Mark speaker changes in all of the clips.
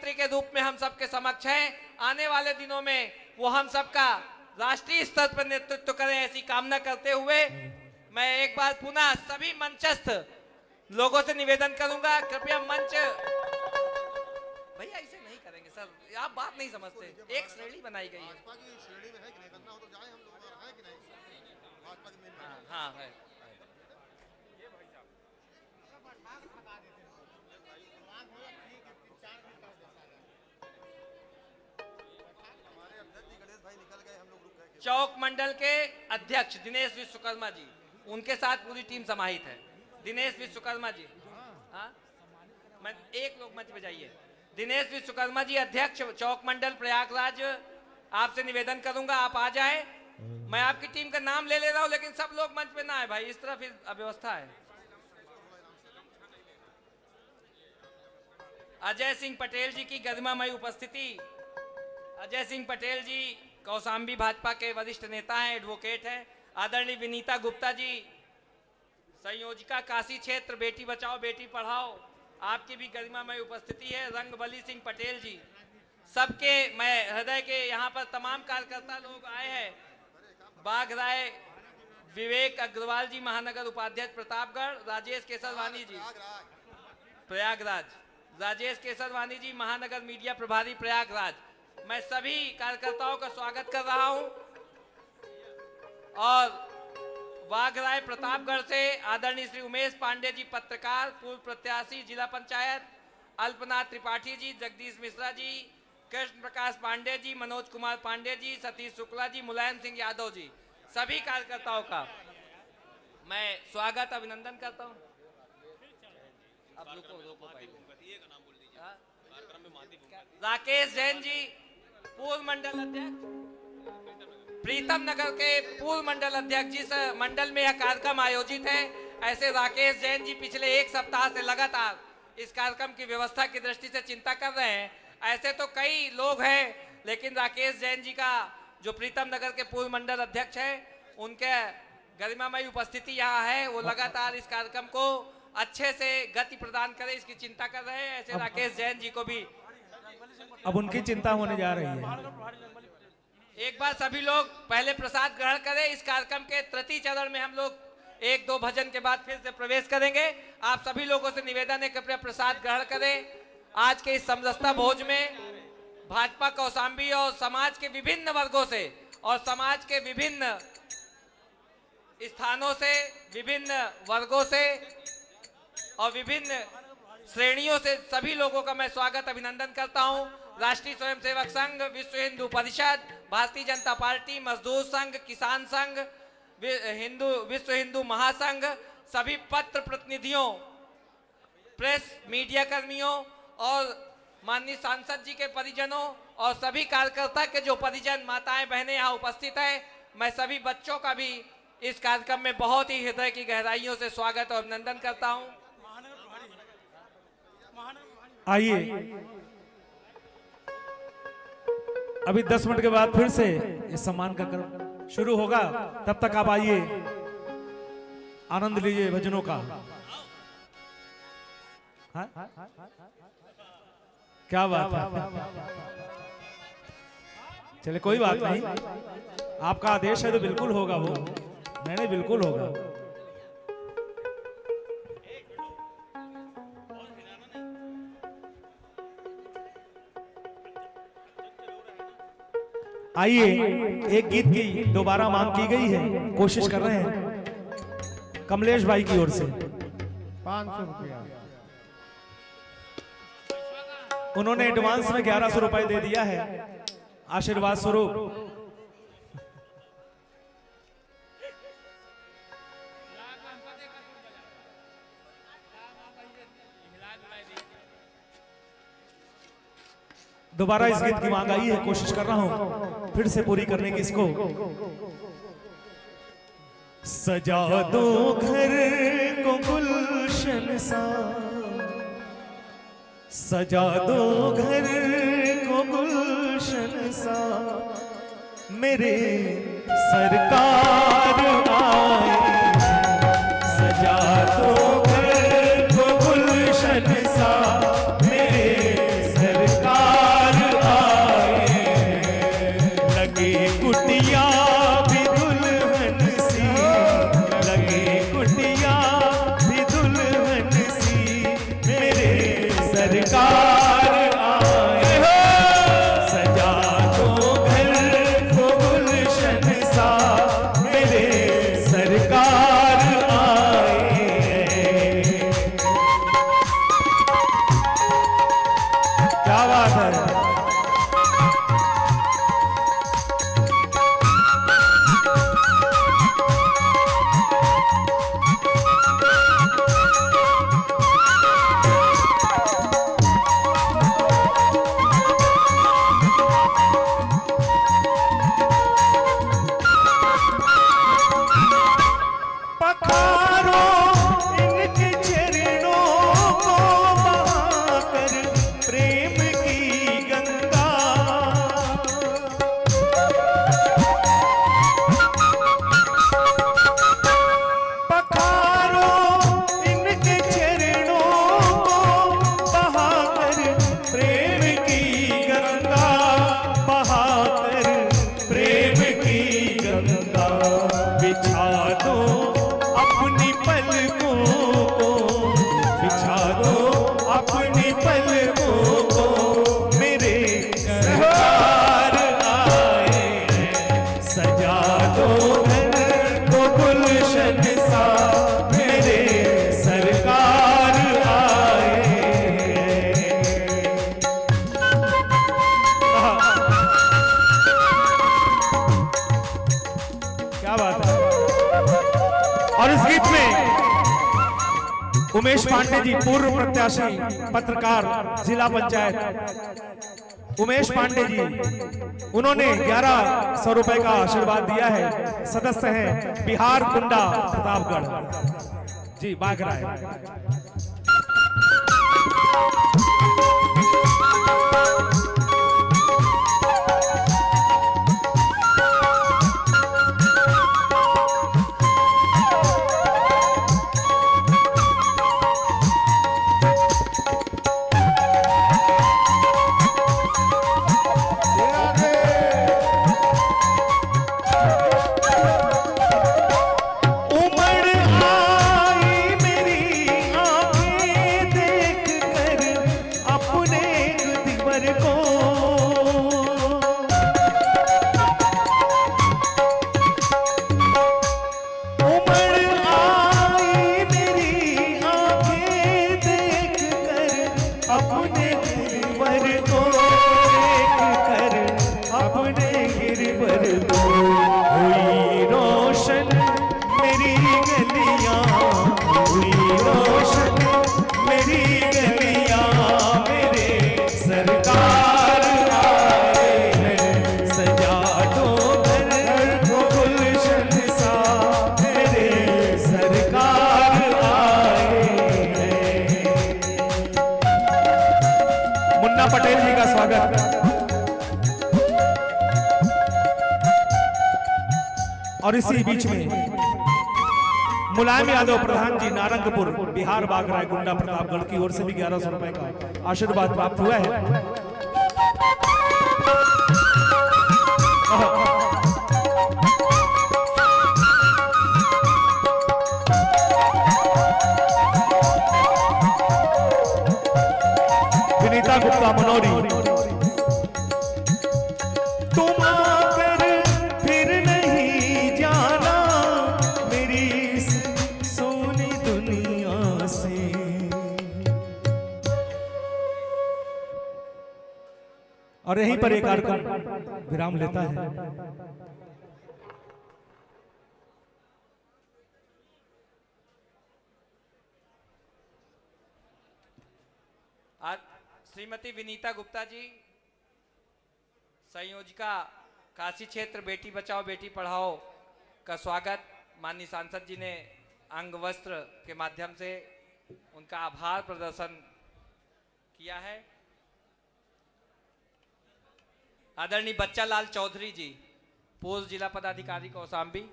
Speaker 1: के रूप में हम सबके समक्ष हैं। आने वाले दिनों में वो हम सबका राष्ट्रीय स्तर पर नेतृत्व करें, ऐसी कामना करते हुए मैं एक बार पुनः सभी मंचस्थ लोगों से निवेदन करूंगा, कृपया मंच। भैया ऐसे नहीं करेंगे सर, आप बात नहीं समझते। एक श्रेणी बनाई गई है। हाँ है। चौक मंडल के अध्यक्ष दिनेश विश्वकर्मा जी, उनके साथ पूरी टीम समाहित है। दिनेश विश्वकर्मा जी, हाँ मैं एक लोग मंच पे जाइए। दिनेश विश्वकर्मा जी अध्यक्ष चौक मंडल प्रयागराज, आपसे निवेदन करूंगा आप आ जाए। मैं आपकी टीम का नाम ले रहा हूं, लेकिन सब लोग मंच पे ना आए भाई, इस तरह फिर अव्यवस्था है। अजय सिंह पटेल जी की गरिमामयी उपस्थिति। अजय सिंह पटेल जी कौशाम्बी भाजपा के वरिष्ठ नेता हैं, एडवोकेट हैं। आदरणीय विनीता गुप्ता जी संयोजिका काशी क्षेत्र बेटी बचाओ बेटी पढ़ाओ, आपकी भी गरिमामय उपस्थिति है। रंगबली सिंह पटेल जी, सबके मैं हृदय के यहाँ पर तमाम कार्यकर्ता लोग आए हैं। बाघ राय विवेक अग्रवाल जी महानगर उपाध्यक्ष प्रतापगढ़, राजेश केसरवानी जी प्रयागराज, राजेश केसरवानी जी महानगर मीडिया प्रभारी प्रयागराज। मैं सभी कार्यकर्ताओं का स्वागत कर रहा हूं। और बाघराय प्रतापगढ़ से आदरणीय श्री उमेश पांडे जी पत्रकार, पूर्व प्रत्याशी जिला पंचायत, अल्पनाथ त्रिपाठी जी, जगदीश मिश्रा जी, कृष्ण प्रकाश पांडे जी, मनोज कुमार पांडे जी, सतीश शुक्ला जी, मुलायम सिंह यादव जी, सभी कार्यकर्ताओं का मैं स्वागत अभिनंदन करता हूं। अब रोको भाई। राकेश जैन जी पूर्व मंडल अध्यक्ष, प्रीतम नगर के पूर्व मंडल अध्यक्ष। जिस मंडल में यह कार्यक्रम आयोजित है, ऐसे राकेश जैन जी पिछले एक सप्ताह से लगातार इस कार्यक्रम की व्यवस्था की दृष्टि से चिंता कर रहे हैं। ऐसे तो कई लोग हैं, लेकिन राकेश जैन जी का जो प्रीतम नगर के पूर्व मंडल अध्यक्ष है, उनके गरिमामयी उपस्थिति यहाँ है। वो लगातार इस कार्यक्रम को अच्छे से गति प्रदान करे, इसकी चिंता कर रहे हैं। ऐसे राकेश जैन जी को भी
Speaker 2: अब उनकी चिंता होने जा रही है।
Speaker 1: एक बार सभी लोग पहले प्रसाद ग्रहण करें। इस कार्यक्रम के तृतीय चरण में हम लोग एक दो भजन के बाद फिर से प्रवेश करेंगे। आप सभी लोगों से निवेदन है कृपया प्रसाद ग्रहण करें। आज के इस समरसता भोज में भाजपा कौशाम्बी और समाज के विभिन्न वर्गों से और समाज के विभिन्न स्थानों से, विभिन्न वर्गों से और विभिन्न श्रेणियों से सभी लोगों का मैं स्वागत अभिनंदन करता हूं। राष्ट्रीय स्वयंसेवक संघ, विश्व हिंदू परिषद, भारतीय जनता पार्टी, मजदूर संघ, किसान संघ, विश्व हिंदू महासंघ, सभी पत्र प्रतिनिधियों, प्रेस मीडिया कर्मियों और माननीय सांसद जी के परिजनों और सभी कार्यकर्ता के जो परिजन माताएं बहनें यहाँ उपस्थित हैं, मैं सभी बच्चों का भी इस कार्यक्रम में बहुत ही हृदय की गहराइयों से स्वागत और अभिनंदन करता हूं।
Speaker 2: आइए, अभी 10 मिनट के बाद फिर से इस सम्मान का क्रम शुरू होगा। तब तक आप आइए, आनंद लीजिए भजनों का। हाँ? क्या बात है? चले कोई बात नहीं, आपका आदेश है तो बिल्कुल होगा। वो नहीं बिल्कुल होगा। आइए, एक गीत की दोबारा मांग की गई है, कोशिश कर रहे हैं कमलेश भाई की ओर से।
Speaker 3: 500 रुपया
Speaker 2: उन्होंने एडवांस में 1100 रुपए दे दिया है आशीर्वाद स्वरूप। दोबारा इस गीत की मांग आई है, कोशिश कर रहा हूं फिर से पूरी करने की इसको। सजा दो घर को गुलशन सा, सजा दो घर को गुलशन सा, मेरे सरकार आए। सजा दो घर को गुलशन सा, मेरे सरकार क्या बात है। और इस गीत में उमेश पांडे जी, पूर्व प्रत्याशी, पत्रकार, जिला पंचायत उमेश पांडे जी, उन्होंने 1100 रुपए का आशीर्वाद दिया है। सदस्य हैं बिहार कुंडा प्रतापगढ़ जी, बागराय। पटेल जी का स्वागत। और इसी बीच में मुलायम यादव प्रधान जी, नारंगपुर, बिहार, बागराय, गुंडा प्रतापगढ़ की ओर से भी 1100 रुपए का आशीर्वाद प्राप्त हुआ है। विनीता गुप्ता मनोरी,
Speaker 4: तुम आकर फिर नहीं जाना मेरी सोनी दुनिया से।
Speaker 2: और यहीं पर एक कार्यक्रम विराम लेता है।
Speaker 1: आज श्रीमती विनीता गुप्ता जी, संयोजिका काशी क्षेत्र बेटी बचाओ बेटी पढ़ाओ का स्वागत माननीय सांसद जी ने अंग वस्त्र के माध्यम से उनका आभार प्रदर्शन किया है। आदरणीय बच्चा लाल चौधरी जी, पूर्व जिला पदाधिकारी कौशाम्बी।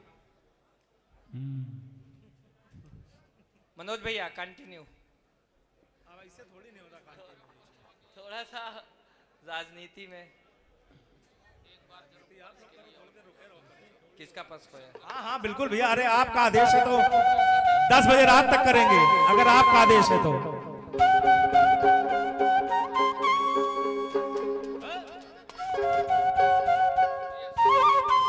Speaker 1: मनोज भैया कंटिन्यू। थोड़ा सा राजनीति में किसका पक्ष खोया?
Speaker 2: हाँ हाँ बिल्कुल भैया, अरे आपका आदेश है तो 10 बजे रात तक करेंगे, अगर आपका आदेश है तो।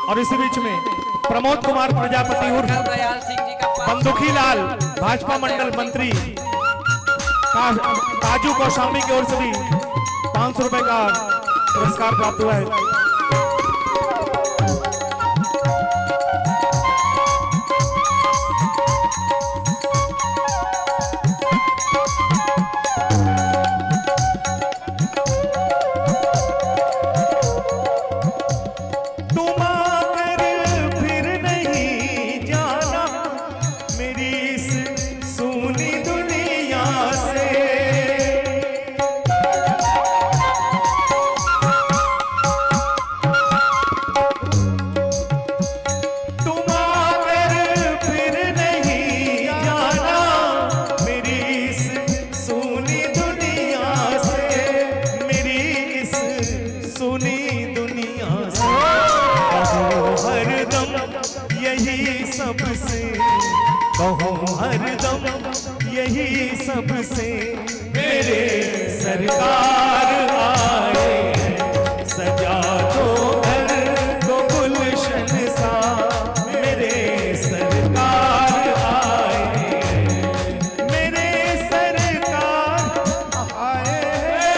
Speaker 2: और इसी बीच में प्रमोद कुमार प्रजापति उर्फ
Speaker 1: दयाल सिंह जी का
Speaker 2: बंदुखी लाल, भाजपा मंडल मंत्री, काजू कौशाम्बी की ओर से भी 500 रुपए का पुरस्कार प्राप्त हुआ है।
Speaker 4: कहो हरदम यही सबसे मेरे सरकार आए हैं, सजा दो घर को गुलशन सा मेरे सरकार आए हैं, मेरे सरकार आए हैं,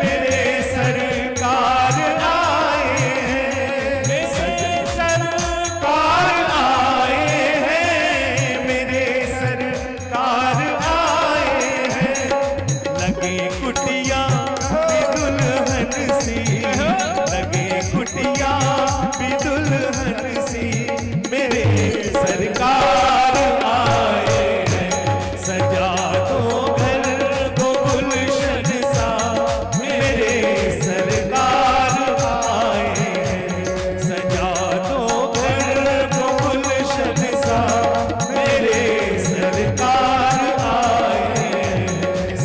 Speaker 4: मेरे सरकार आए हैं, मेरे सरकार आए हैं, मेरे सरकार आए हैं, लगे कुटिया भी दुल्हन सी, लगे कुटिया भी दुल्हन सी मेरे सरकार आए हैं, सजा दो घर को गुलशन सा मेरे सरकार आए हैं, सजा दो घर को गुलशन सा मेरे सरकार आए हैं,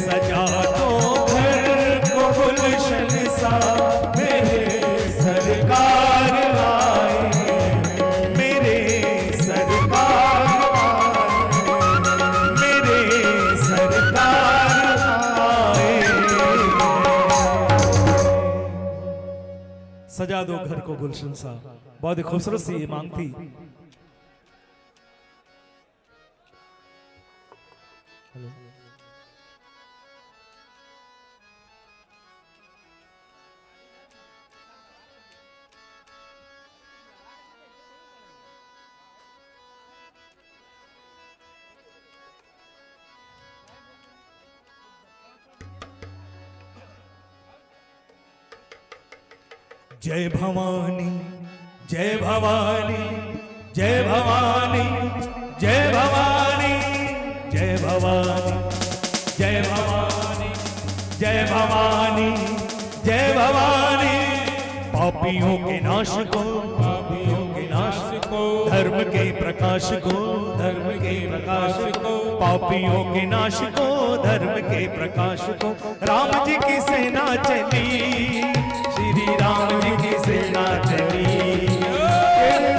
Speaker 4: सजा दो घर को गुलशन सा मेरे सरकार आए हैं, मेरे सरकार आए हैं, मेरे सरकार आए हैं।
Speaker 2: सजा दो घर को गुलशन सा, बहुत ही खूबसूरत सी ये मांग थी।
Speaker 4: जय भवानी जय भवानी जय भवानी जय भवानी जय भवानी जय भवानी जय भवानी जय भवानी, पापियों के नाश को, पापियों के नाश को, धर्म के प्रकाश को, धर्म के प्रकाश को, पापियों के नाश को, धर्म के प्रकाश को, राम जी की सेना चली, श्री राम जी की सेना चली,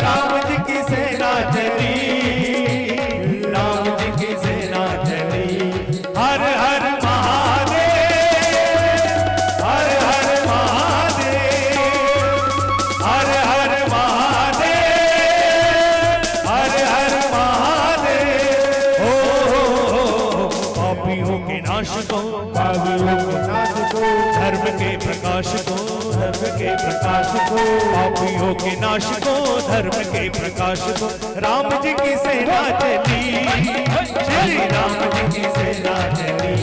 Speaker 4: राम जी की सेना चली, राम जी की सेना चली, हर हर महादेव, हर हर महादेव, हर हर महादेव, हर हर महादेव, हो पापियों के नाश को, पापियों के नाश को, धर्म के प्रकाश को, धर्म के प्रकाश को, पापियों के नाश को, धर्म के प्रकाश को, राम जी की सेना चली, श्री राम जी की सेना चली,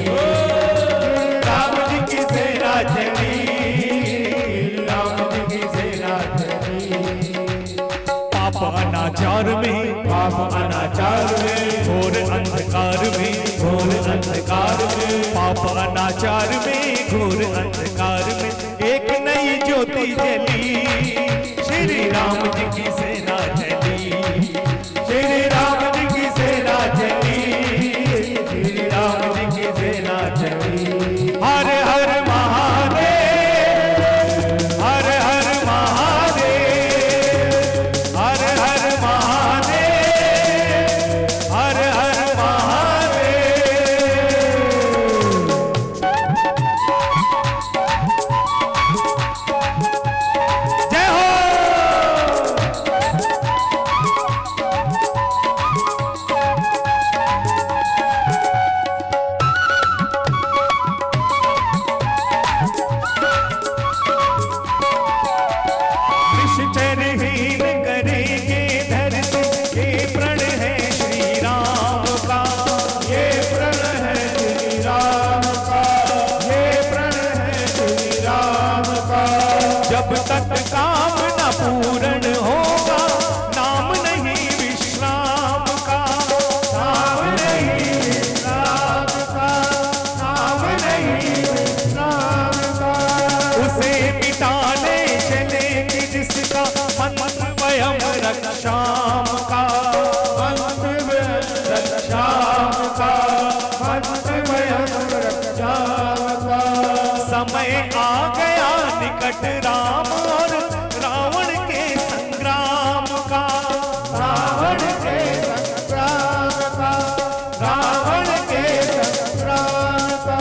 Speaker 4: राम जी की सेना चली, राम जी की सेना चली, पाप अनाचार में, पाप अनाचार में, घोर अंधकार में, घोर अंधकार में, पाप अनाचार में, घोर अंधकार में, एक नई ज्योति जली, श्री राम जी की सेना चली, श्री राम जी की सेना चली, श्री राम जी की सेना चली, हर हर महादेव, हर हर महादेव, हर हर महादेव, हर हर महादेव। जब तक काम न पूर्ण होगा, नाम नहीं विश्राम का,
Speaker 3: नाम नहीं विश्राम का, नाम नहीं विश्राम का।
Speaker 4: उसे मिटाने चलेंगे जिसका मंत्र वयम रक्षाम का,
Speaker 3: मंत्र रक्षाम का, मंत्र रक्षाम का।
Speaker 4: समय आ गया निकट राम और रावण के संग्राम का,
Speaker 3: रावण के संग्राम का, रावण के संग्राम का।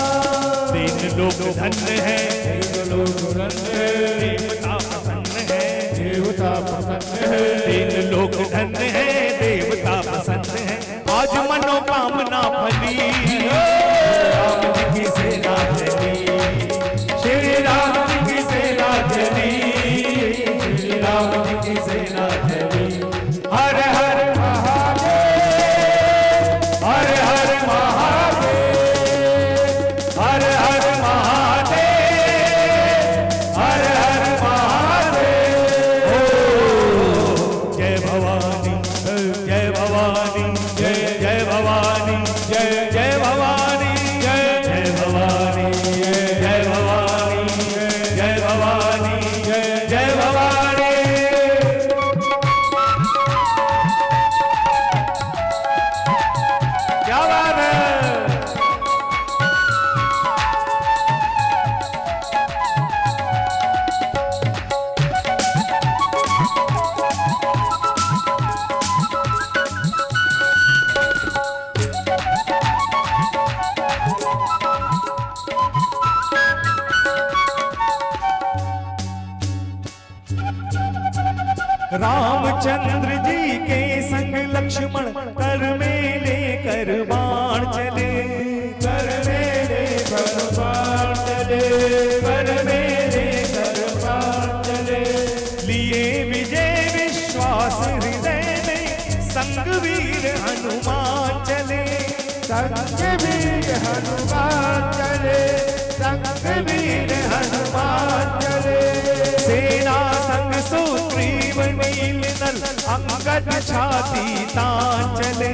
Speaker 4: तीन लोग धन्य है,
Speaker 3: तीन लोग धन्य है,
Speaker 4: देवता प्रसन्न है,
Speaker 3: देवता प्रसन्न है।
Speaker 4: तीन लोग धन्य है, देवता प्रसन्न है। आज मनोकामना फली, राम जी की सेना चली, श्री राम जी की सेना चली, श्री राम जी की सेना चली। हर हर महादेव, हर हर महादेव, हर हर महादेव, हर हर महादेव। ओ जय भवानी, जय भवानी, जय जय भवानी, जय जय भवानी, जय जय भवानी, जय भवानी, जय भवानी, जय जय भवानी। क्या बात है। रामचंद्र जी के संग लक्ष्मण कर में लेकर बाण चले,
Speaker 3: कर मेरे भगवान चले, कर मेरे भगवान चले।
Speaker 4: लिए विजय विश्वास हृदय में, संग वीर हनुमान चले,
Speaker 3: संग वीर हनुमान चले, संग वीर हनुमान चले।
Speaker 4: सेना संग सुग्रीव नील नल, अंगद छाती तान चले,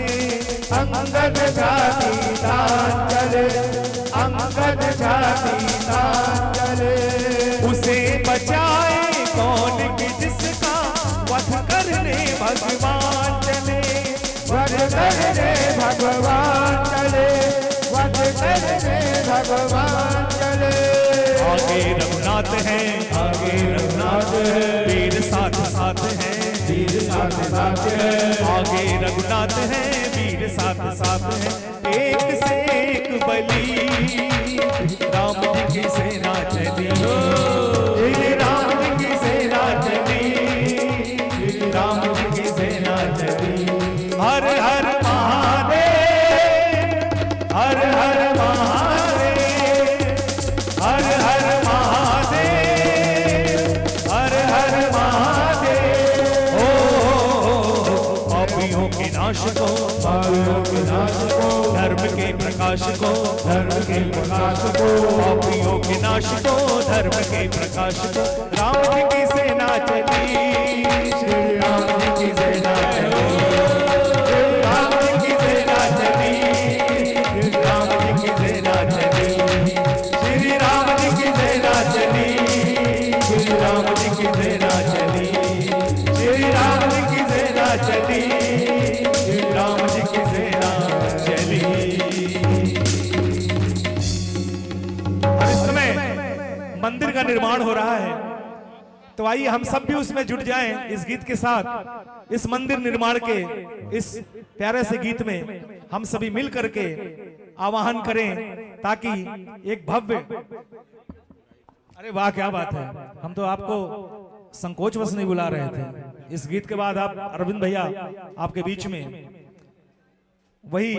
Speaker 3: अंगद छाती तान चले, अंगद छाती तान चले।
Speaker 4: उसे बचाए कौन कि जिसका वध करने भगवान चले,
Speaker 3: वध करने भगवान चले, वध करने भगवान चले।
Speaker 4: आगे रघुनाथ है,
Speaker 3: आगे रघुनाथ है,
Speaker 4: वीर साथ साथ है,
Speaker 3: वीर साथ साथ है।
Speaker 4: आगे रघुनाथ है, वीर साथ साथ है। एक से एक बली, राम जी की सेना चली, श्री राम जी की सेना चली, श्री राम जी की सेना चली। हर हर महादेव, हर हर महादेव, हर हर महादेव, हर हर महादेव। ओ पापियों के नाश को,
Speaker 3: पापियों के नाश को,
Speaker 4: धर्म के प्रकाश को,
Speaker 3: धर्म के प्रकाश को।
Speaker 4: पापियों के नाश को, धर्म के प्रकाश को। राम जी की सेना चली,
Speaker 3: श्री राम जी की सेना चली,
Speaker 4: राम जी की सेना चली, राम जी की सेना चली, श्री राम जी की सेना चली, श्री राम जी की सेना चली, श्री राम जी की सेना चली, श्री राम जी की सेना चली। और इस समय मंदिर का निर्माण हो रहा है, तो आइए हम सब भी उसमें जुट जाएं इस गीत के साथ। इस मंदिर निर्माण के इस प्यारे से गीत में हम सभी मिल करके आवाहन करें, ताकि एक भव्य, अरे वाह क्या बात है। हम तो आपको संकोचवश नहीं बुला रहे थे। इस गीत के बाद आप अरविंद भैया आपके बीच में, वही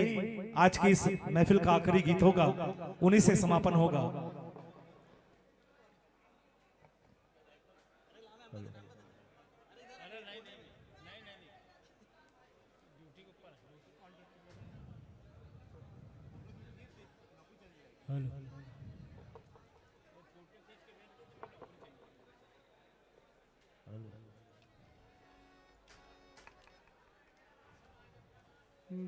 Speaker 4: आज की इस महफिल का आखिरी गीत होगा, उन्हीं से समापन होगा। अयोध्या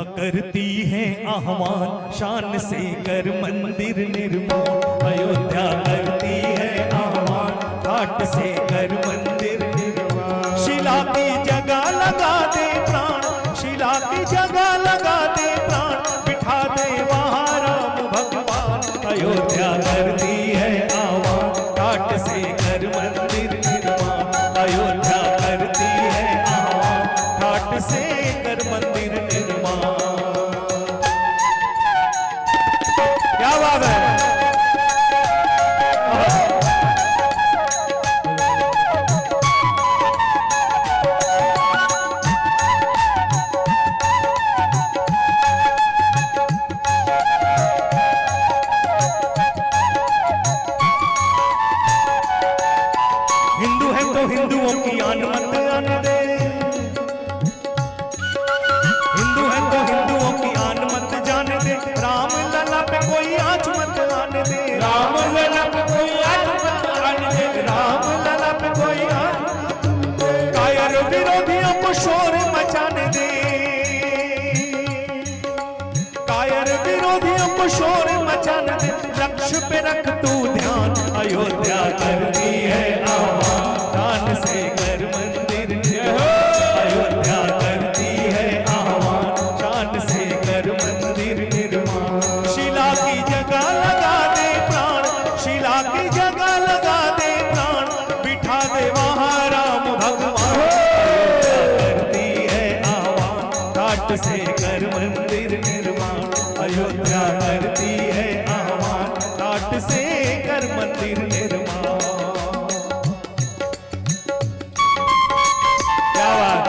Speaker 4: करती है आह्वान शान से कर मंदिर निर्माण। अयोध्या करती है आह्वान घाट से कर मंदिर निर्माण। शिला की जगह लगा दे प्राण, शिला की जगह लगा दे प्राण, बिठा दे वहाँ राम भगवान। अयोध्या करती है आह्वान घाट से कर मंदिर निर्माण। अयोध्या करती है आह्वान घाट से कर मंदिर निर्माण। क्या बात है। हिंदू है तो हिंदुओं की आन मत आने दे। हिंदू है तो हिंदुओं की आन मत जाने दे। राम लला पे कोई आंच मत आने दे। राम लला पे कोई आंच मत आने दे। राम लला पे कोई आंच। कायर विरोधियों को शोर मचाने दे। कायर विरोधियों को शोर मचाने दे। लक्ष्य पे रख तू ध्यान। अयोध्या करती है आह्वान दान से कर मंदिर निर्माण। अयोध्या करती है आह्वान शान से कर मंदिर निर्माण। शिला की जगह लगा दे प्राण, शिला की जगह लगा दे प्राण, बिठा दे वहाँ राम भगवान। अयोध्या करती है आह्वान घाट से कर मंदिर निर्माण। अयोध्या करती है आह्वान घाट से कर मंदिर निर्माण। क्या बात।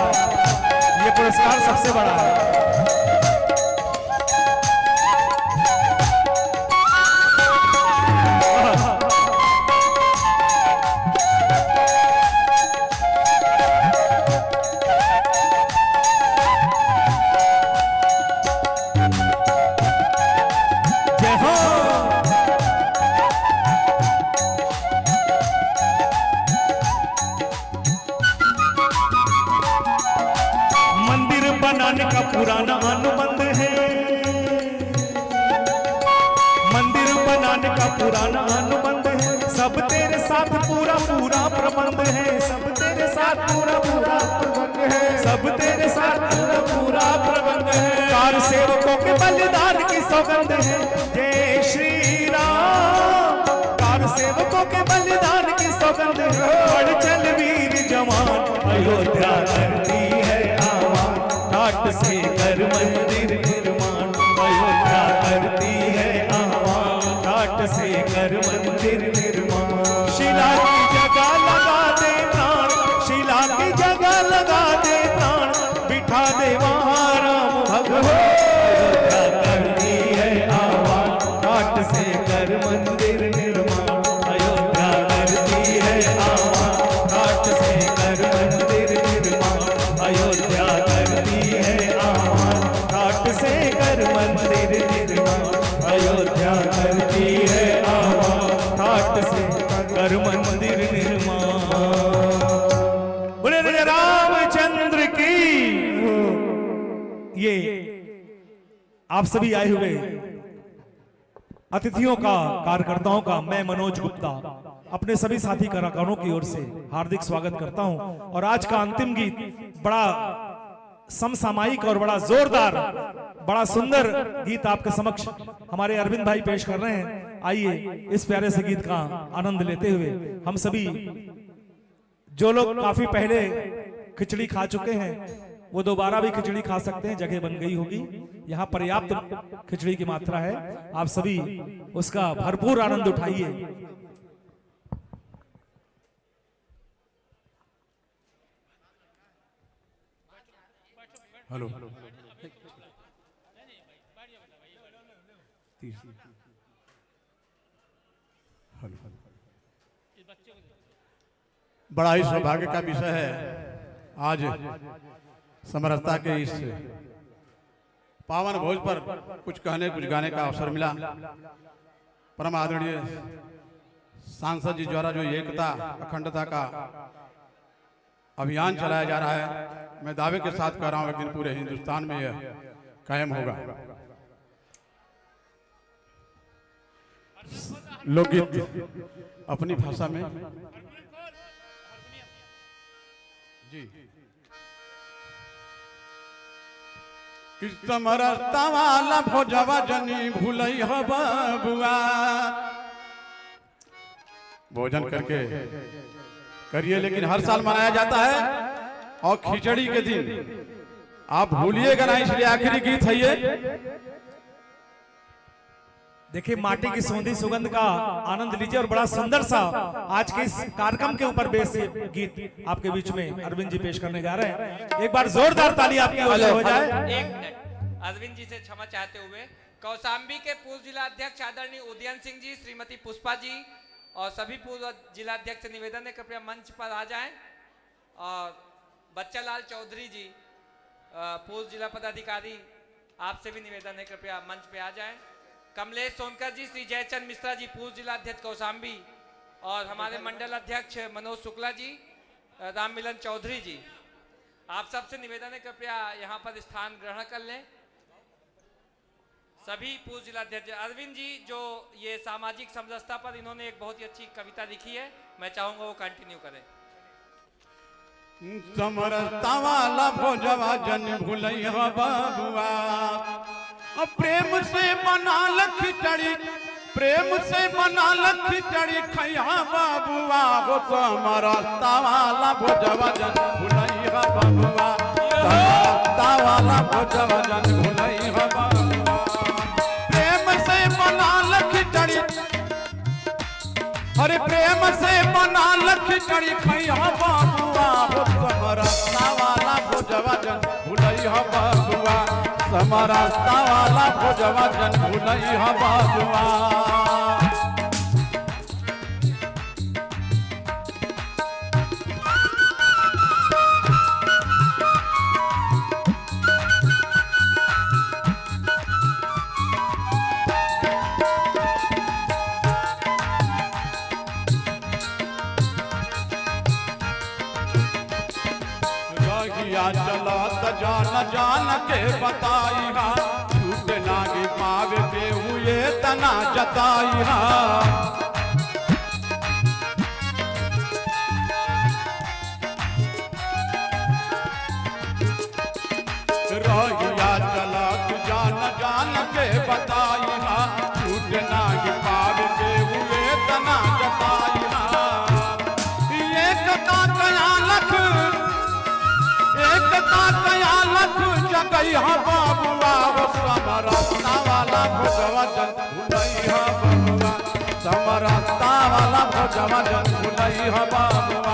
Speaker 4: ये पुरस्कार सबसे बड़ा है। जय हो। मंदिर बनाने का पुराना अनुबंध है। मंदिर बनाने का पुराना अनुबंध है। सब तेरे साथ पूरा पूरा प्रबंध है। सब तेरे साथ पूरा पूरा प्रबंध है। सब तेरे साथ पूरा पूरा प्रबंध है। कार सेवकों के बलिदान की सौगंध है। जय श्री राम। कार सेवकों के बलिदान की सौगंध है। बढ़ चल वीर जवान। अयोध्या करती है आह्वान घाट से कर मंदिर निर्माण। अयोध्या करती है आह्वान घाट से कर मंदिर निर्माण। शिला की जगह लगा दे प्राण, शिला की जगह लगा दे प्राण, बिठा दे वहाँ राम भगवान। अयोध्या करती है आह्वान घाट से कर मंदिर निर्माण। अयोध्या करती है आह्वान घाट से कर मंदिर निर्माण। अयोध्या करती है आह्वान घाट से कर मंदिर निर्माण। अयोध्या करती है आह्वान घाट से कर मंदिर निर्माण। बोले राजा रामचंद्र की। ये आप सभी आए हुए अतिथियों का, कार्यकर्ताओं का मैं मनोज गुप्ता अपने सभी साथी कलाकारों की ओर से हार्दिक स्वागत करता हूं। और आज का अंतिम गीत बड़ा समसामयिक और बड़ा जोरदार, बड़ा सुंदर गीत आपके समक्ष हमारे अरविंद भाई पेश कर रहे हैं। आइए इस प्यारे से गीत का आनंद लेते हुए हम सभी, जो लोग काफी पहले खिचड़ी खा चुके हैं वो दोबारा भी खिचड़ी खा सकते हैं, जगह बन गई होगी। यहाँ पर्याप्त खिचड़ी की मात्रा है, आप सभी उसका भरपूर आनंद उठाइए।
Speaker 3: हेलो। बड़ा ही सौभाग्य का विषय है आज समरसता के इस
Speaker 5: पावन भोज पर कुछ कहने कुछ गाने का अवसर मिला। परम आदरणीय सांसद जी द्वारा जो एकता अखंडता का अभियान चलाया जा रहा है, मैं दावे के साथ कह रहा हूं एक दिन पूरे हिंदुस्तान में यह कायम होगा। लोकगीत अपनी भाषा में जी कृष्ण रस्ता वाला भोजवा जनी भूलई हो बबुआ। भोजन करके करिए, लेकिन हर साल मनाया जाता है और खिचड़ी के दिन आप भूलिएगा नहीं, इसलिए आखिरी गीत है ये।
Speaker 2: देखिए माटी की सौंधी सुगंध का आनंद लीजिए और बड़ा सुंदर सा आज के इस कार्यक्रम के ऊपर बेस गीत आपके बीच में अरविंद जी पेश करने जा रहे हैं। एक बार जोरदार ताली आपकी ओर से हो जाए।
Speaker 1: एक मिनट, अरविंद जी से क्षमा चाहते हुए कौशाम्बी के पूर्व जिला अध्यक्ष आदरणीय उदयन सिंह जी, श्रीमती पुष्पा जी और सभी पूर्व जिलाध्यक्ष से निवेदन है कृपया मंच पर आ जाएं। और बच्चालाल चौधरी जी पूर्व जिला पदाधिकारी, आपसे भी निवेदन है कृपया मंच पे आ जाएं। कमलेश सोनकर जी, श्री जयचंद मिश्रा जी पूर्व जिला अध्यक्ष कौशाम्बी और हमारे मंडल अध्यक्ष मनोज शुक्ला जी, राम मिलन चौधरी जी, आप सबसे निवेदन है कृपया यहाँ पर स्थान ग्रहण कर लें। सभी पूर्व जिलाध्यक्ष अरविंद जी जो ये सामाजिक समरसता पर इन्होंने एक बहुत ही अच्छी कविता लिखी है, मैं चाहूंगा वो कंटिन्यू करें।
Speaker 5: समरसता वाला भोजवा जन भूलई हो बबुआ। प्रेम से बना खिचड़ी, प्रेम से बना खिचड़ी खैया बबुआ। हो समरसता वाला भोजवा जन भूलई हो बबुआ। समरसता वाला भोजवा जन भूलई हो बबुआ। प्रेम से बना खिचड़ी, अरे प्रेम से बना खिचड़ी खैया बबुआ। हो समरसता वाला भोजवा जन भूलई हो बबुआ। समरसता वाला भोजवा जन भूलई हो बबुआ। चलत जान जान के बताई हा, झूठ नागी पावे के हुए तना जताई हा। रहिया चलत जान जान के बताई हा, झूठ नागी पावे के हुए तना जताई हा। ये कथा कया लख, एकता कया लख जगई हा बबुआ। हो समरसता वाला भोजवा जन भूलई हा बबुआ। समरसता वाला भोजवा जन भूलई हा बबुआ।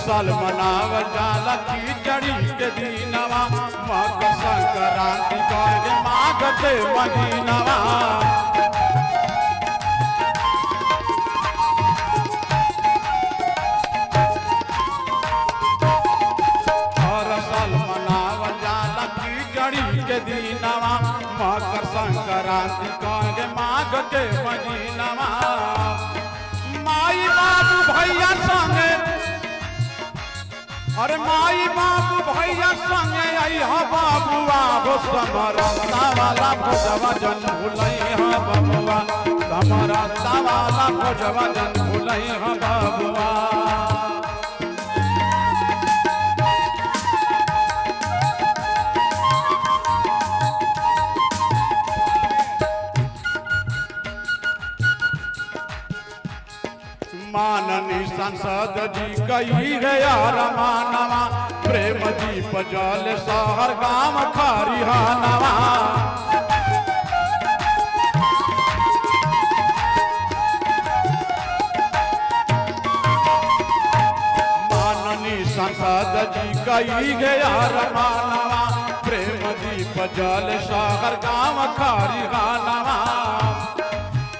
Speaker 5: साल मनाव जाला खिचड़ी के दीनवा, मकर संक्रांति के माघ के महीनवा। हर साल मनाव जाला खिचड़ी के दीनवा, मकर संक्रांति के माघ के महीनवा। माई बाबू भैया संगे, अरे माई बाबू भैया संगे आई हा बबुआ। हो समरसता वाला भोजवा जन भूलई हा बबुआ। समरसता वाला भोजवा जन भूलई हा बबुआ। माननीय सांसद जी कही है यार मानवा, प्रेम दीप जल शहर गांव खरिहानवा। संसद जी कई गया रमानवा प्रेम दीप जल सागर गाँव खारी गानवा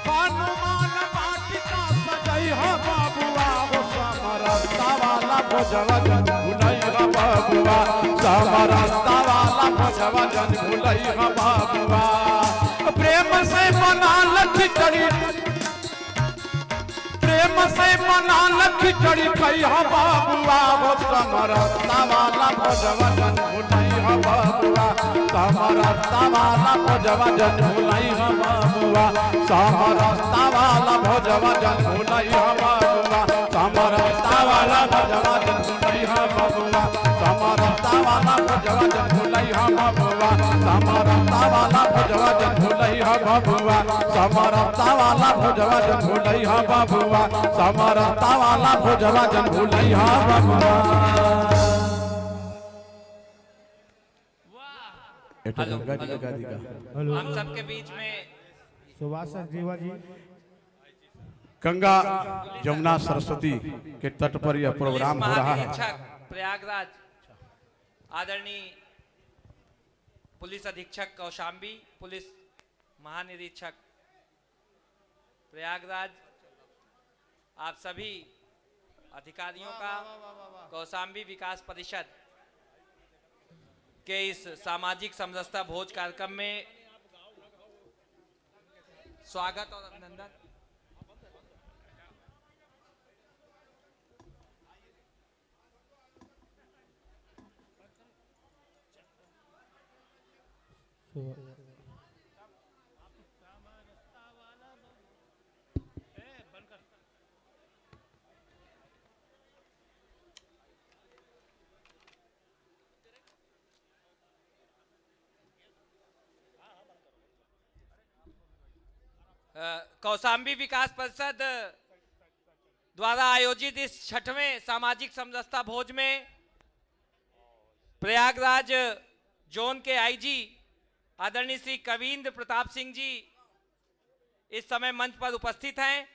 Speaker 5: हनुमान वाटिका सजई हो बाबुआ हो समरस्ता वाला भोजवा जन भुलई हो बाबुआ समरस्ता वाला भोजवा जन भुलई हो बाबुआ प्रेम से बना खिचड़ी प्रेम से बना खिचड़ी खई हो बाबुआ हो समरस्ता वाला भोजवा जन भुलई हो बाबुआ समरस्ता वाला भोजवा जन भुलई हो बाबुआ समरस्ता वाला भोजवा जन भुलई हो बाबुआ समरस्ता वाला भोजवा जन भुलई हो बाबुआ समरस्ता वाला भोजवा जन भुलई हो बाबुआ समरस्ता वाला भोजवा जन भुलई हो बाबुआ समरस्ता वाला भोजवा जन भुलई हो बाबुआ समरस्ता वाला भोजवा जन भुलई हो बाबुआ
Speaker 1: हेलो, हेलो। हम सबके बीच में
Speaker 2: सुभाष जीवा जी
Speaker 5: गंगा जमुना सरस्वती के तट पर यह प्रोग्राम हो रहा है।
Speaker 1: प्रयागराज आदरणीय पुलिस अधीक्षक कौशाम्बी, पुलिस महानिरीक्षक प्रयागराज, आप सभी अधिकारियों का कौशाम्बी विकास परिषद के इस सामाजिक समरसता भोज कार्यक्रम में स्वागत और अभिनंदन। कौशाम्बी विकास परिषद द्वारा आयोजित इस 6वें सामाजिक समरसता भोज में प्रयागराज जोन के आईजी आदरणीय श्री कविंद्र प्रताप सिंह जी इस समय मंच पर उपस्थित हैं।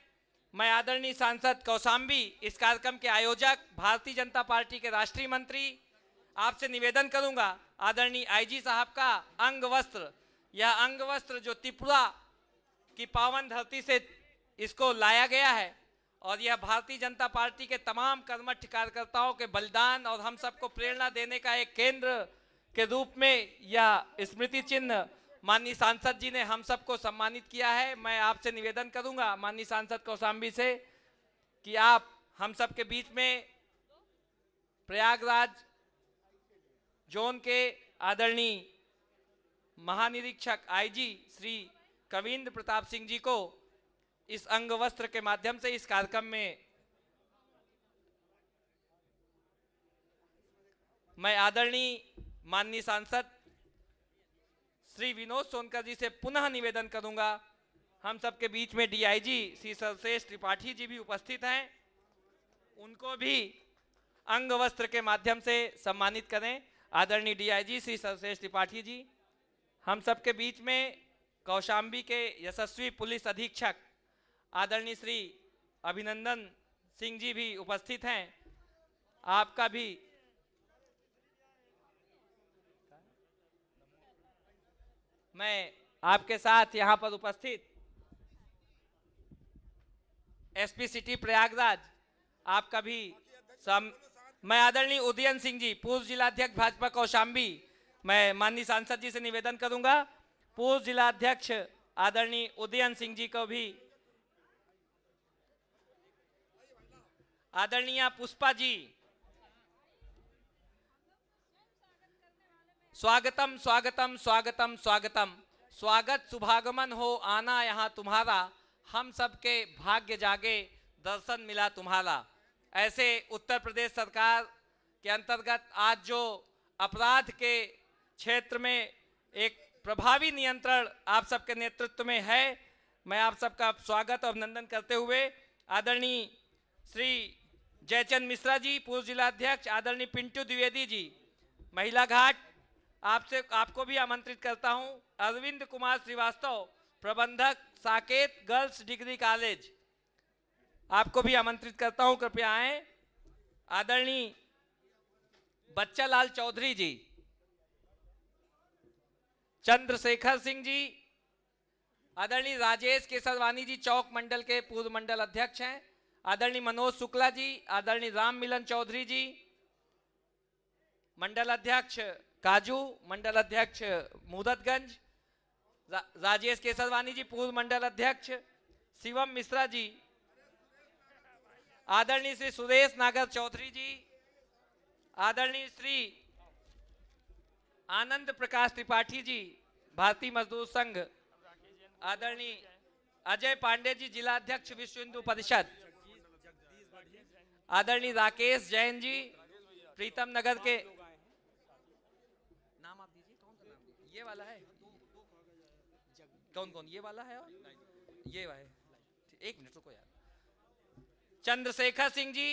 Speaker 1: मैं आदरणीय सांसद कौशाम्बी, इस कार्यक्रम के आयोजक, भारतीय जनता पार्टी के राष्ट्रीय मंत्री, आपसे निवेदन करूंगा आदरणीय आईजी साहब का अंग वस्त्र, यह अंग वस्त्र जो त्रिपुरा की पावन धरती से इसको लाया गया है और यह भारतीय जनता पार्टी के तमाम कर्मठ कार्यकर्ताओं के बलिदान और हम सबको प्रेरणा देने का एक केंद्र के रूप में यह स्मृति चिन्ह माननीय सांसद जी ने हम सबको सम्मानित किया है। मैं आपसे निवेदन करूंगा माननीय सांसद कौशाम्बी से कि आप हम सबके बीच में प्रयागराज जोन के आदरणीय महानिरीक्षक आईजी श्री कविंद्र प्रताप सिंह जी को इस अंग वस्त्र के माध्यम से इस कार्यक्रम में मैं आदरणीय माननीय सांसद श्री विनोद सोनकर जी से पुनः निवेदन करूंगा। हम सबके बीच में डीआईजी श्री सर्वश्रेष्ठ त्रिपाठी जी भी उपस्थित हैं, उनको भी अंग वस्त्र के माध्यम से सम्मानित करें। आदरणीय डीआईजी श्री सर्वश्रेष्ठ त्रिपाठी जी, हम सबके बीच में कौशाम्बी के यशस्वी पुलिस अधीक्षक आदरणीय श्री अभिनंदन सिंह जी भी उपस्थित हैं। आपका भी मैं आपके साथ यहां पर उपस्थित एसपी सिटी प्रयागराज, आपका भी मैं आदरणीय उदयन सिंह जी, पूर्व जिलाध्यक्ष भाजपा कौशाम्बी, मैं माननीय सांसद जी से निवेदन करूंगा पूर्व जिलाध्यक्ष आदरणीय उदयन सिंह जी को भी, आदरणीय पुष्पा जी, स्वागतम स्वागतम स्वागतम स्वागतम, स्वागत शुभागमन हो आना यहाँ तुम्हारा, हम सबके भाग्य जागे दर्शन मिला तुम्हारा। ऐसे उत्तर प्रदेश सरकार के अंतर्गत आज जो अपराध के क्षेत्र में एक प्रभावी नियंत्रण आप सबके नेतृत्व में है, मैं आप सबका स्वागत और अभिनंदन करते हुए आदरणीय श्री जयचंद मिश्रा जी, पूर्व जिलाध्यक्ष, आदरणीय पिंटू द्विवेदी जी, महिला घाट, आपको भी आमंत्रित करता हूं। अरविंद कुमार श्रीवास्तव, प्रबंधक साकेत गर्ल्स डिग्री कॉलेज, आपको भी आमंत्रित करता हूं, कृपया आएं। आदरणीय बच्चालाल चौधरी जी, चंद्रशेखर सिंह जी, आदरणीय राजेश केसरवानी जी चौक मंडल के पूर्व मंडल अध्यक्ष हैं, आदरणीय मनोज शुक्ला जी, आदरणीय राम मिलन चौधरी जी, मंडल अध्यक्ष काजू, मंडल अध्यक्ष मुदतगंज, राजेश केसरवानी जी पूर्व मंडल अध्यक्ष, शिवम मिश्रा जी, आदरणीय श्री सुरेश नागर चौधरी जी, आदरणीय श्री आनंद प्रकाश त्रिपाठी जी भारतीय मजदूर संघ, आदरणीय अजय पांडे जी जिला अध्यक्ष विश्व हिंदू परिषद, आदरणीय राकेश जैन जी प्रीतम नगर के, नाम आप दीजिए, कौन सा नाम दीजिए? ये वाला है, कौन कौन, ये वाला है और ये वाला है, एक मिनट रुको यार, चंद्रशेखर सिंह जी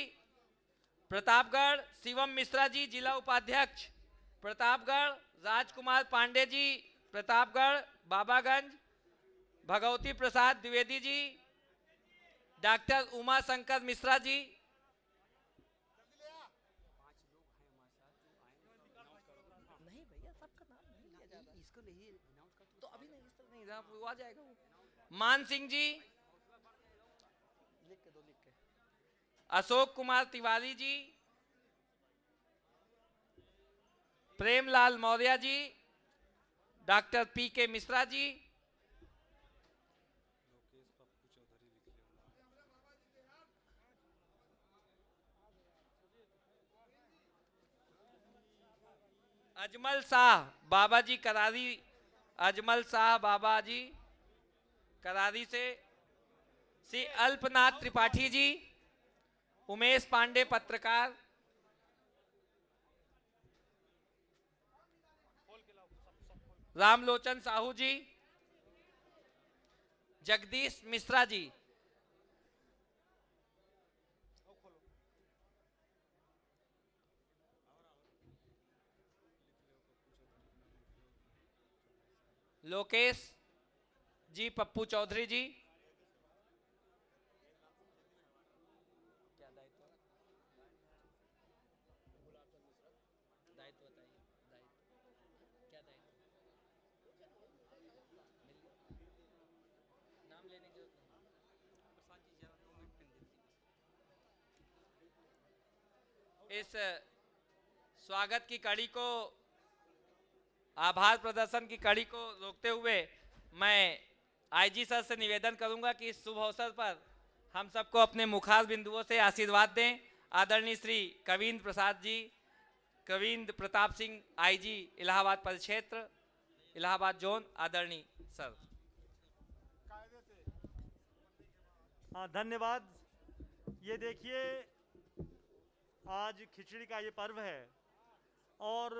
Speaker 1: प्रतापगढ़, शिवम मिश्रा जी जिला उपाध्यक्ष प्रतापगढ़, राजकुमार पांडे जी प्रतापगढ़ बाबागंज, भगवती प्रसाद द्विवेदी जी, डॉक्टर उमा शंकर मिश्रा जी, नहीं भैया सबका नाम नहीं लिया जा रहा, इसको नहीं तो अभी नहीं, इस तरह नहीं वो आ जाएगा वो, मान सिंह जी, लिख के दो, लिख के, अशोक कुमार तिवारी जी, प्रेमलाल मौर्य जी, डॉक्टर पी के मिश्रा जी, अजमल शाह बाबा जी करारी, अजमल शाह बाबा जी करारी से, श्री अल्पनाथ त्रिपाठी जी, उमेश पांडे पत्रकार, रामलोचन साहू जी, जगदीश मिश्रा जी, लोकेश जी पप्पू चौधरी जी, क्या दायित्व बताइए, क्या दायित्व, नाम लेने की जरूरत नहीं। इस स्वागत की कड़ी को, आभार प्रदर्शन की कड़ी को रोकते हुए मैं आईजी सर से निवेदन करूंगा कि इस शुभ अवसर पर हम सबको अपने मुखार बिंदुओं से आशीर्वाद दें। आदरणीय श्री कविंद्र प्रसाद जी, कविंद्र प्रताप सिंह आईजी इलाहाबाद परिक्षेत्र, इलाहाबाद जोन, आदरणीय सर।
Speaker 6: धन्यवाद। ये देखिए आज खिचड़ी का ये पर्व है और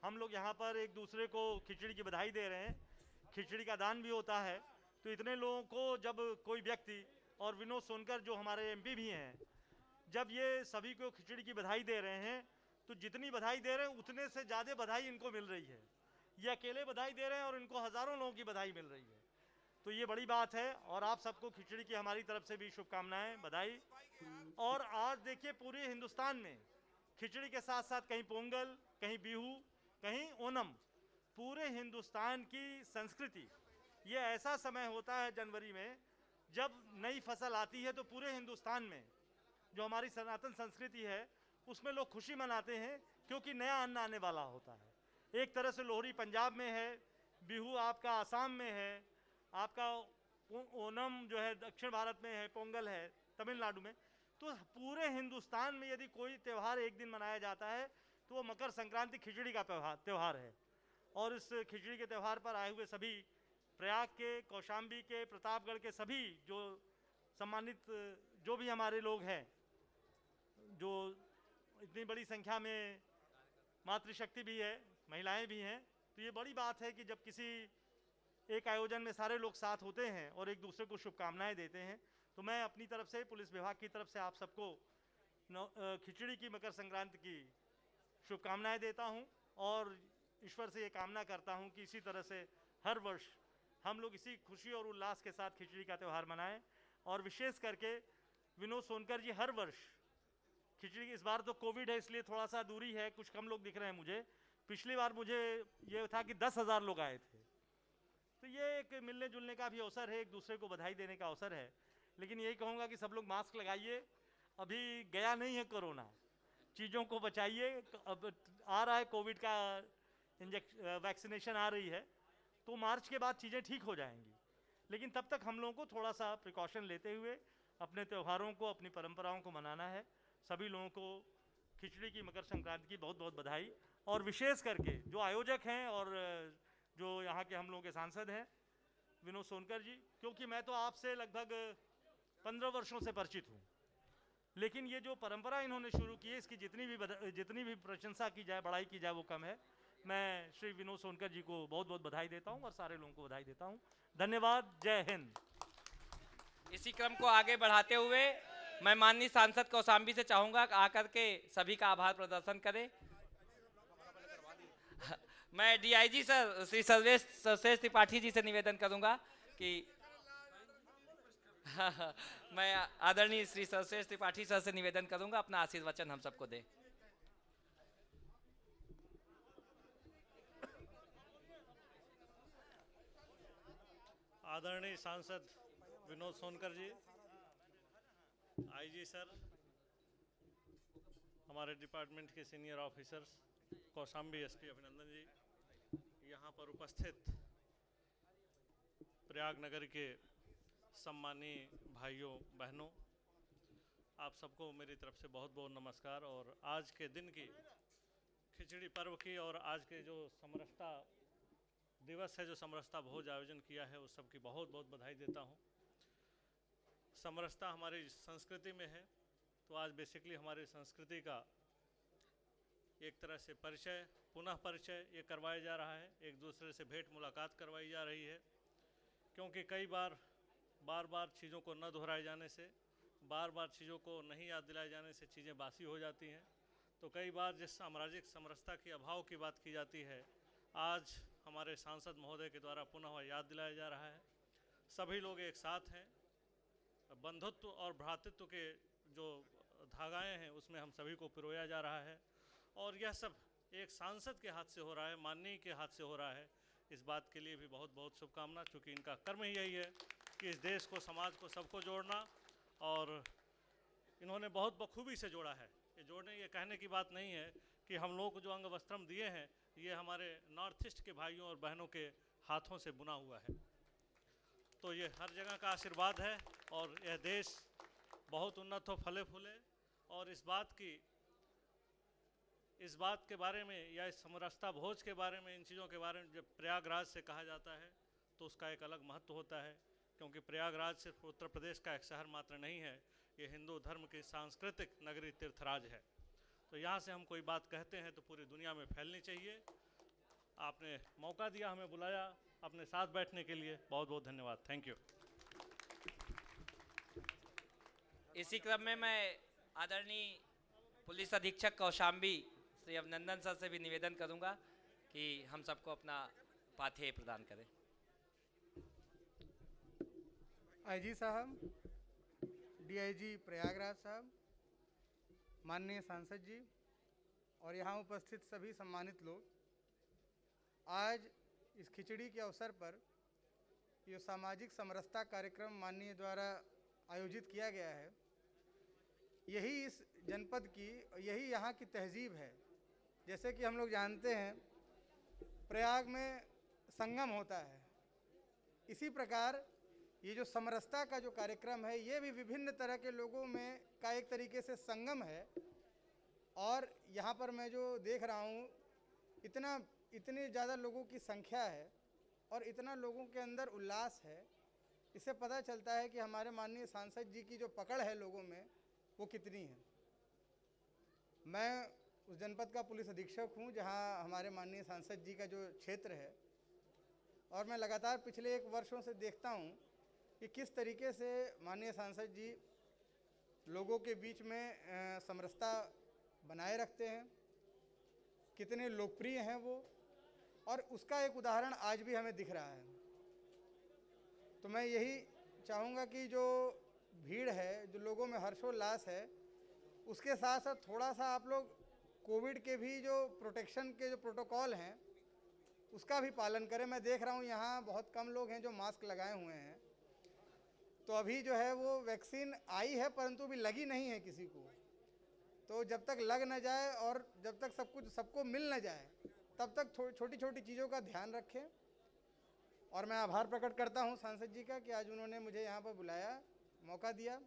Speaker 6: हम लोग यहाँ पर एक दूसरे को खिचड़ी की बधाई दे रहे हैं। खिचड़ी का दान भी होता है। तो इतने लोगों को जब कोई व्यक्ति, और विनोद सोनकर जो हमारे एमपी भी हैं, जब ये सभी को खिचड़ी की बधाई दे रहे हैं तो जितनी बधाई दे रहे हैं उतने से ज़्यादा बधाई इनको मिल रही है। ये अकेले बधाई दे रहे हैं और इनको हज़ारों लोगों की बधाई मिल रही है। तो ये बड़ी बात है और आप सबको खिचड़ी की हमारी तरफ से भी शुभकामनाएं, बधाई। और आज देखिए पूरे हिंदुस्तान में खिचड़ी के साथ साथ कहीं पोंगल, कहीं बिहू, कहीं ओणम, पूरे हिंदुस्तान की संस्कृति। ये ऐसा समय होता है जनवरी में जब नई फसल आती है तो पूरे हिंदुस्तान में जो हमारी सनातन संस्कृति है उसमें लोग खुशी मनाते हैं क्योंकि नया अन्न आने वाला होता है। एक तरह से लोहड़ी पंजाब में है, बिहू आपका आसाम में है, आपका ओणम जो है दक्षिण भारत में है, पोंगल है तमिलनाडु में। तो पूरे हिंदुस्तान में यदि कोई त्यौहार एक दिन मनाया जाता है तो वो मकर संक्रांति खिचड़ी का त्यौहार है। और इस खिचड़ी के त्यौहार पर आए हुए सभी प्रयाग के, कौशाम्बी के, प्रतापगढ़ के सभी जो सम्मानित जो भी हमारे लोग हैं, जो इतनी बड़ी संख्या में मातृशक्ति भी है, महिलाएं भी हैं, तो ये बड़ी बात है कि जब किसी एक आयोजन में सारे लोग साथ होते हैं और एक दूसरे को शुभकामनाएं देते हैं। तो मैं अपनी तरफ से, पुलिस विभाग की तरफ से आप सबको खिचड़ी की मकर संक्रांति की शुभकामनाएं देता हूं और ईश्वर से ये कामना करता हूं कि इसी तरह से हर वर्ष हम लोग इसी खुशी और उल्लास के साथ खिचड़ी का त्यौहार मनाएं। और विशेष करके विनोद सोनकर जी हर वर्ष खिचड़ी इस बार तो कोविड है इसलिए थोड़ा सा दूरी है, कुछ कम लोग दिख रहे हैं मुझे। पिछली बार मुझे ये था कि 10,000 लोग आए थे। तो ये एक मिलने जुलने का भी अवसर है, एक दूसरे को बधाई देने का अवसर है। लेकिन यही कहूँगा कि सब लोग मास्क लगाइए, अभी गया नहीं है कोरोना, चीज़ों को बचाइए। अब आ रहा है कोविड का वैक्सीनेशन आ रही है, तो मार्च के बाद चीज़ें ठीक हो जाएंगी। लेकिन तब तक हम लोगों को थोड़ा सा प्रिकॉशन लेते हुए अपने त्योहारों को, अपनी परंपराओं को मनाना है। सभी लोगों को खिचड़ी की, मकर संक्रांति की बहुत बहुत बधाई। और विशेष करके जो आयोजक हैं और जो यहाँ के हम लोगों के सांसद हैं विनोद सोनकर जी, क्योंकि मैं तो आपसे लगभग 15 वर्षों से परिचित हूँ, लेकिन ये जो परंपरा इन्होंने शुरू की है इसकी जितनी भी प्रशंसा की जाए, बड़ाई की जाए, वो कम है। मैं श्री विनोद सोनकर जी को बहुत बहुत बधाई देता हूँ और सारे लोगों को बधाई देता हूँ। धन्यवाद। जय हिंद।
Speaker 1: इसी क्रम को आगे बढ़ाते हुए मैं माननीय सांसद कौशाम्बी से चाहूंगा कि आकर के सभी का आभार प्रदर्शन करें। मैं डीआईजी सर श्री सर्वेश त्रिपाठी जी से निवेदन करूंगा कि मैं आदरणीय श्री सर्वेश त्रिपाठी सर से निवेदन करूंगा अपना आशीर्वचन हम सबको दे।
Speaker 6: आदरणीय सांसद विनोद सोनकर जी, आईजी सर, हमारे डिपार्टमेंट के सीनियर ऑफिसर्स, कौशाम्बी एसपी अभिनंदन जी, यहाँ पर उपस्थित प्रयाग नगर के सम्मानीय भाइयों बहनों, आप सबको मेरी तरफ से बहुत बहुत नमस्कार। और आज के दिन की खिचड़ी पर्व की और आज के जो समरसता दिवस है, जो समरसता भोज आयोजन किया है, उस सब की बहुत बहुत बधाई देता हूँ। समरसता हमारी संस्कृति में है, तो आज बेसिकली हमारी संस्कृति का एक तरह से परिचय, पुनः परिचय ये करवाया जा रहा है। एक दूसरे से भेंट मुलाकात करवाई जा रही है, क्योंकि कई बार बार चीज़ों को न दोहराए जाने से, बार चीज़ों को नहीं याद दिलाए जाने से चीज़ें बासी हो जाती हैं। तो कई बार जिस सामाजिक समरसता की अभाव की बात की जाती है, आज हमारे सांसद महोदय के द्वारा पुनः याद दिलाया जा रहा है। सभी लोग एक साथ हैं, बंधुत्व और भ्रातृत्व के जो धागाएं हैं उसमें हम सभी को पिरोया जा रहा है। और यह सब एक सांसद के हाथ से हो रहा है, माननीय के हाथ से हो रहा है। इस बात के लिए भी बहुत बहुत शुभकामना, क्योंकि इनका कर्म ही यही है कि इस देश को, समाज को, सबको जोड़ना। और इन्होंने बहुत बखूबी से जोड़ा है। ये कहने की बात नहीं है कि हम लोग को जो अंग वस्त्रम दिए हैं ये हमारे नॉर्थ ईस्ट के भाइयों और बहनों के हाथों से बुना हुआ है। तो ये हर जगह का आशीर्वाद है और यह देश बहुत उन्नत हो, फले फूले। और इस बात के बारे में, या इस समरसता भोज के बारे में, इन चीज़ों के बारे में जब प्रयागराज से कहा जाता है तो उसका एक अलग महत्व होता है, क्योंकि प्रयागराज सिर्फ उत्तर प्रदेश का एक शहर मात्र नहीं है, ये हिंदू धर्म की सांस्कृतिक नगरी तीर्थराज है। तो यहाँ से हम कोई बात कहते हैं तो पूरी दुनिया में फैलनी चाहिए। आपने मौका दिया, हमें बुलाया अपने साथ बैठने के लिए, बहुत बहुत धन्यवाद। Thank you.
Speaker 1: इसी क्रम में मैं आदरणीय पुलिस अधीक्षक कौशाम्बी श्री अभिनंदन सर से भी निवेदन करूंगा कि हम सबको अपना पाथेय प्रदान करें।
Speaker 7: आईजी साहब, डीआईजी प्रयागराज साहब, माननीय सांसद जी और यहाँ उपस्थित सभी सम्मानित लोग, आज इस खिचड़ी के अवसर पर ये सामाजिक समरसता कार्यक्रम माननीय द्वारा आयोजित किया गया है, यही इस जनपद की, यही यहाँ की तहजीब है। जैसे कि हम लोग जानते हैं प्रयाग में संगम होता है, इसी प्रकार ये जो समरसता का जो कार्यक्रम है ये भी विभिन्न तरह के लोगों में का एक तरीके से संगम है। और यहाँ पर मैं जो देख रहा हूँ इतने ज़्यादा लोगों की संख्या है और इतना लोगों के अंदर उल्लास है, इससे पता चलता है कि हमारे माननीय सांसद जी की जो पकड़ है लोगों में वो कितनी है। मैं उस जनपद का पुलिस अधीक्षक हूँ जहाँ हमारे माननीय सांसद जी का जो क्षेत्र है, और मैं लगातार पिछले 1 वर्षों से देखता हूँ कि किस तरीके से माननीय सांसद जी लोगों के बीच में समरसता बनाए रखते हैं, कितने लोकप्रिय हैं वो, और उसका एक उदाहरण आज भी हमें दिख रहा है। तो मैं यही चाहूँगा कि जो भीड़ है, जो लोगों में हर्षोल्लास है, उसके साथ साथ थोड़ा सा आप लोग कोविड के भी जो प्रोटेक्शन के जो प्रोटोकॉल हैं उसका भी पालन करें। मैं देख रहा हूँ यहाँ बहुत कम लोग हैं जो मास्क लगाए हुए हैं, तो अभी जो है वो वैक्सीन आई है परंतु अभी लगी नहीं है किसी को। तो जब तक लग न जाए और जब तक सब कुछ सबको मिल न जाए तब तक छोटी छोटी चीज़ों का ध्यान रखें। और मैं आभार प्रकट करता हूं सांसद जी का कि आज उन्होंने मुझे यहाँ पर बुलाया, मौका दिया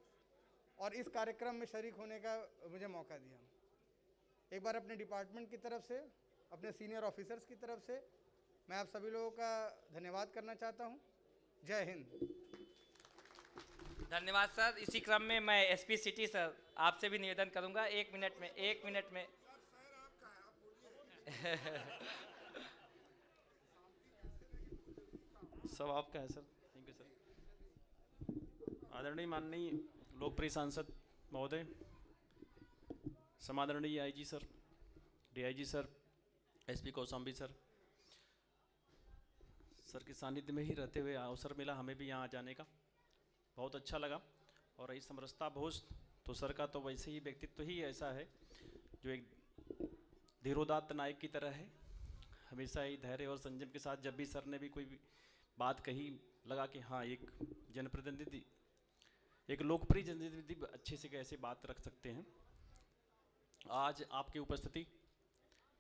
Speaker 7: और इस कार्यक्रम में शरीक होने का मुझे मौका दिया। एक बार अपने डिपार्टमेंट की तरफ से, अपने सीनियर ऑफिसर्स की तरफ से मैं आप सभी लोगों का धन्यवाद करना चाहता हूं। जय हिंद।
Speaker 1: धन्यवाद सर। इसी क्रम में मैं एसपी सिटी सर आपसे भी निवेदन करूंगा, 1 मिनट में
Speaker 8: सब आपका है सर। Thank you sir. आदरणीय माननीय लोकप्रिय सांसद महोदय, समादरणीय IG sir, DIG sir, SP Kaushambi sir के सानिध्य में ही रहते हुए अवसर मिला हमें भी यहाँ जाने का, बहुत अच्छा लगा। और रही समरसता भोज, तो सर का तो वैसे ही व्यक्तित्व ही ऐसा है जो एक धीरोदात्त नायक की तरह है। हमेशा ही धैर्य और संयम के साथ जब भी सर ने भी कोई बात कही, लगा कि हाँ एक जनप्रतिनिधि, एक लोकप्रिय जनप्रतिनिधि अच्छे से कैसे बात रख सकते हैं। आज आपकी उपस्थिति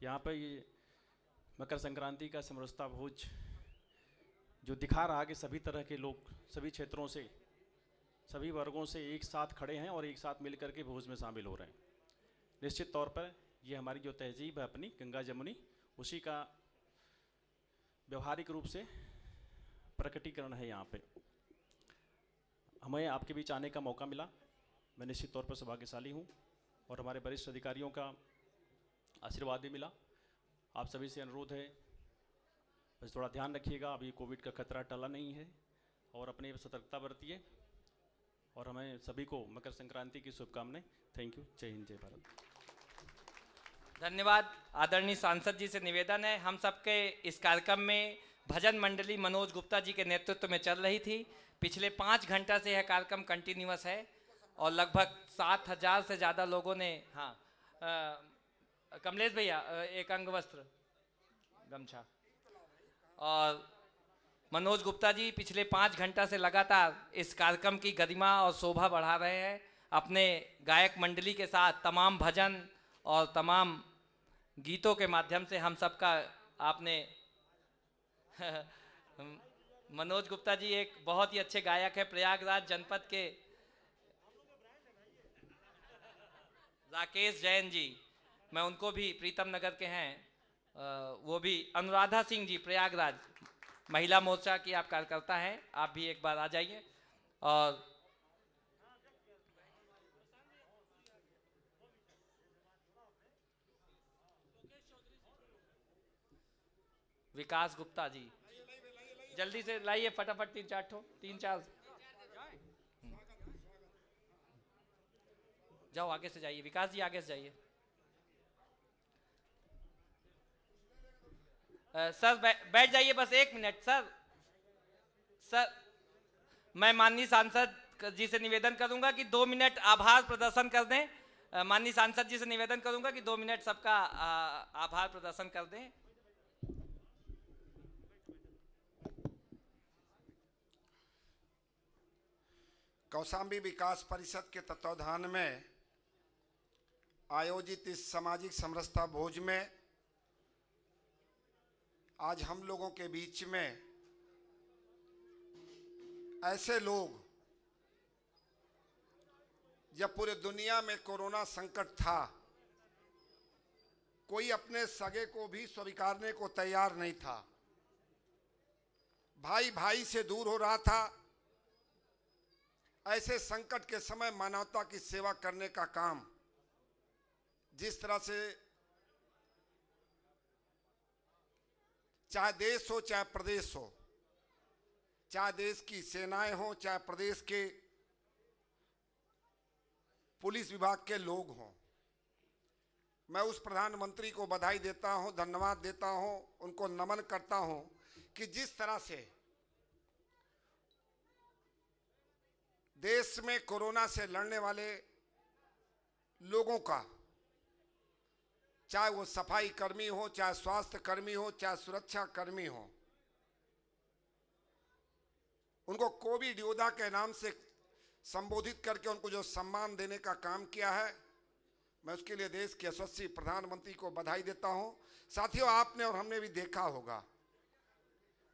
Speaker 8: यहाँ पर ये मकर संक्रांति का समरसता भोज जो दिखा रहा कि सभी तरह के लोग सभी क्षेत्रों से, सभी वर्गों से एक साथ खड़े हैं और एक साथ मिलकर के भोज में शामिल हो रहे हैं। निश्चित तौर पर ये हमारी जो तहजीब है अपनी गंगा जमुनी, उसी का व्यवहारिक रूप से प्रकटीकरण है। यहाँ पे हमें आपके बीच आने का मौका मिला, मैं निश्चित तौर पर सौभाग्यशाली हूँ और हमारे वरिष्ठ अधिकारियों का आशीर्वाद भी मिला। आप सभी से अनुरोध है बस थोड़ा ध्यान रखिएगा, अभी कोविड का खतरा टला नहीं है और अपनी सतर्कता बरतिए और हमें सभी को मकर संक्रांति की शुभकामनाएं। Thank you. जय हिंद, जय भारत।
Speaker 1: धन्यवाद। आदरणीय सांसद जी से निवेदन है, हम सबके इस कार्यक्रम में भजन मंडली मनोज गुप्ता जी के नेतृत्व में चल रही थी। पिछले 5 घंटा से यह कार्यक्रम कंटिन्यूअस है और लगभग 7,000 से ज़्यादा लोगों ने, हाँ कमलेश भैया एक अंग वस्त्र गमछा, और मनोज गुप्ता जी पिछले 5 घंटा से लगातार इस कार्यक्रम की गरिमा और शोभा बढ़ा रहे हैं अपने गायक मंडली के साथ। तमाम भजन और तमाम गीतों के माध्यम से हम सबका आपने मनोज गुप्ता जी एक बहुत ही अच्छे गायक है, प्रयागराज जनपद के राकेश जैन जी, मैं उनको भी प्रीतम नगर के हैं, वो भी अनुराधा सिंह जी प्रयागराज महिला मोर्चा की आप कार्यकर्ता हैं, आप भी एक बार आ जाइए। और विकास गुप्ता जी जल्दी से लाइए फटाफट 3-4 जाओ, आगे से जाइए विकास जी, आगे से जाइए। सर बैठ जाइए बस 1 मिनट। सर मैं माननीय सांसद जी से निवेदन करूंगा कि 2 मिनट आभार प्रदर्शन कर दें। माननीय सांसद जी से निवेदन करूंगा कि 2 मिनट सबका आभार प्रदर्शन कर दें।
Speaker 9: कौशाम्बी विकास परिषद के तत्वाधान में आयोजित इस सामाजिक समरसता भोज में आज हम लोगों के बीच में ऐसे लोग, जब पूरे दुनिया में कोरोना संकट था, कोई अपने सगे को भी स्वीकारने को तैयार नहीं था, भाई भाई से दूर हो रहा था। ऐसे संकट के समय मानवता की सेवा करने का काम जिस तरह से, चाहे देश हो चाहे प्रदेश हो, चाहे देश की सेनाएं हो चाहे प्रदेश के पुलिस विभाग के लोग हों, मैं उस प्रधानमंत्री को बधाई देता हूं, धन्यवाद देता हूं, उनको नमन करता हूं कि जिस तरह से देश में कोरोना से लड़ने वाले लोगों का, चाहे वो सफाई कर्मी हो, चाहे स्वास्थ्य कर्मी हो, चाहे सुरक्षा कर्मी हो, उनको कोविड योद्धा के नाम से संबोधित करके उनको जो सम्मान देने का काम किया है, मैं उसके लिए देश के यशस्वी प्रधानमंत्री को बधाई देता हूं। साथियों, आपने और हमने भी देखा होगा,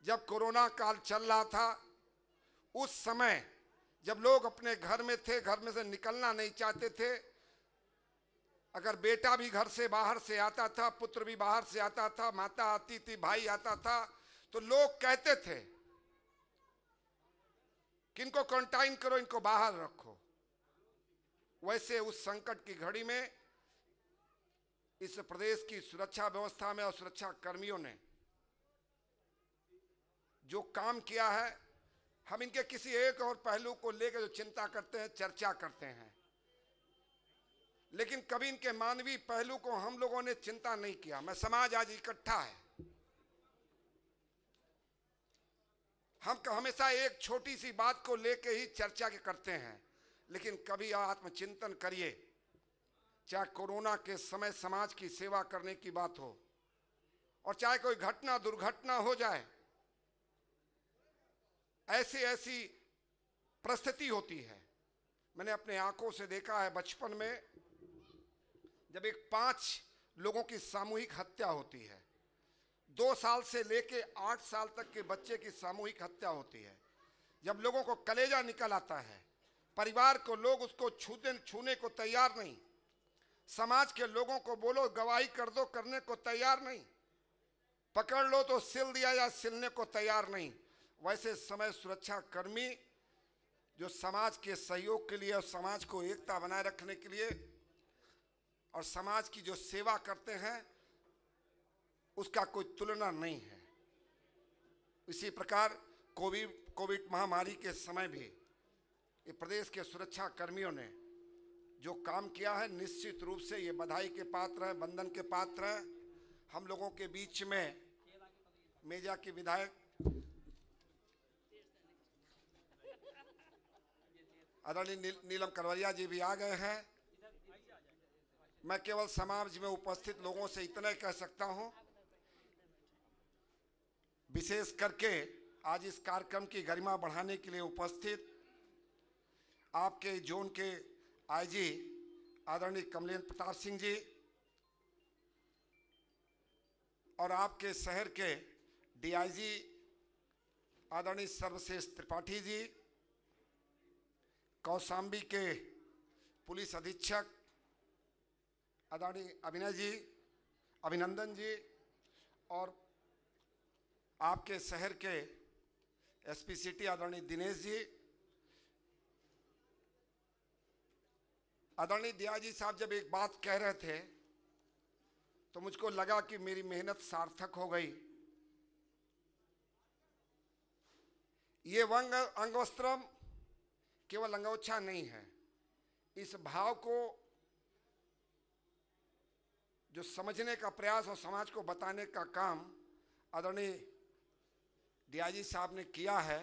Speaker 9: जब कोरोना काल चल रहा था, उस समय जब लोग अपने घर में थे, घर में से निकलना नहीं चाहते थे, अगर बेटा भी घर से बाहर से आता था, पुत्र भी बाहर से आता था, माता आती थी, भाई आता था, तो लोग कहते थे कि इनको क्वारंटाइन करो, इनको बाहर रखो। वैसे उस संकट की घड़ी में इस प्रदेश की सुरक्षा व्यवस्था में और सुरक्षा कर्मियों ने जो काम किया है, हम इनके किसी एक और पहलू को लेकर जो चिंता करते हैं, चर्चा करते हैं, लेकिन कभी इनके मानवीय पहलू को हम लोगों ने चिंता नहीं किया। मैं समाज आज इकट्ठा है, हम हमेशा एक छोटी सी बात को लेकर ही चर्चा करते हैं, लेकिन कभी आत्मचिंतन करिए। चाहे कोरोना के समय समाज की सेवा करने की बात हो, और चाहे कोई घटना दुर्घटना हो जाए, ऐसी परिस्थिति होती है। मैंने अपने आंखों से देखा है, बचपन में जब एक 5 लोगों की सामूहिक हत्या होती है, 2 साल से लेके 8 साल तक के बच्चे की सामूहिक हत्या होती है, जब लोगों को कलेजा निकल आता है, परिवार को लोग उसको छूने को तैयार नहीं, समाज के लोगों को बोलो गवाही कर दो, करने को तैयार नहीं, पकड़ लो तो सिल दिया या सिलने को तैयार नहीं। वैसे समय सुरक्षा कर्मी जो समाज के सहयोग के लिए और समाज को एकता बनाए रखने के लिए और समाज की जो सेवा करते हैं, उसका कोई तुलना नहीं है। इसी प्रकार कोविड महामारी के समय भी ये प्रदेश के सुरक्षा कर्मियों ने जो काम किया है, निश्चित रूप से ये बधाई के पात्र है, वंदन के पात्र है। हम लोगों के बीच में मेजा के विधायक आदरणीय नीलम करवरिया जी भी आ गए हैं। मैं केवल समाज में उपस्थित लोगों से इतना ही कह सकता हूं, विशेष करके आज इस कार्यक्रम की गरिमा बढ़ाने के लिए उपस्थित आपके जोन के आईजी आदरणीय कमलेन्द्र प्रताप सिंह जी और आपके शहर के डीआईजी आदरणीय सर्वश्रेष्ठ त्रिपाठी जी, कौशाम्बी के पुलिस अधीक्षक आदरणीय अभिनय जी, अभिनंदन जी, और आपके शहर के एसपी सिटी आदरणीय दिनेश जी, आदरणीय डीआईजी साहब जब एक बात कह रहे थे तो मुझको लगा कि मेरी मेहनत सार्थक हो गई। ये अंगवस्त्रम केवल अंगोछा नहीं है, इस भाव को जो समझने का प्रयास और समाज को बताने का काम आदरणीय डीआईजी साहब ने किया है।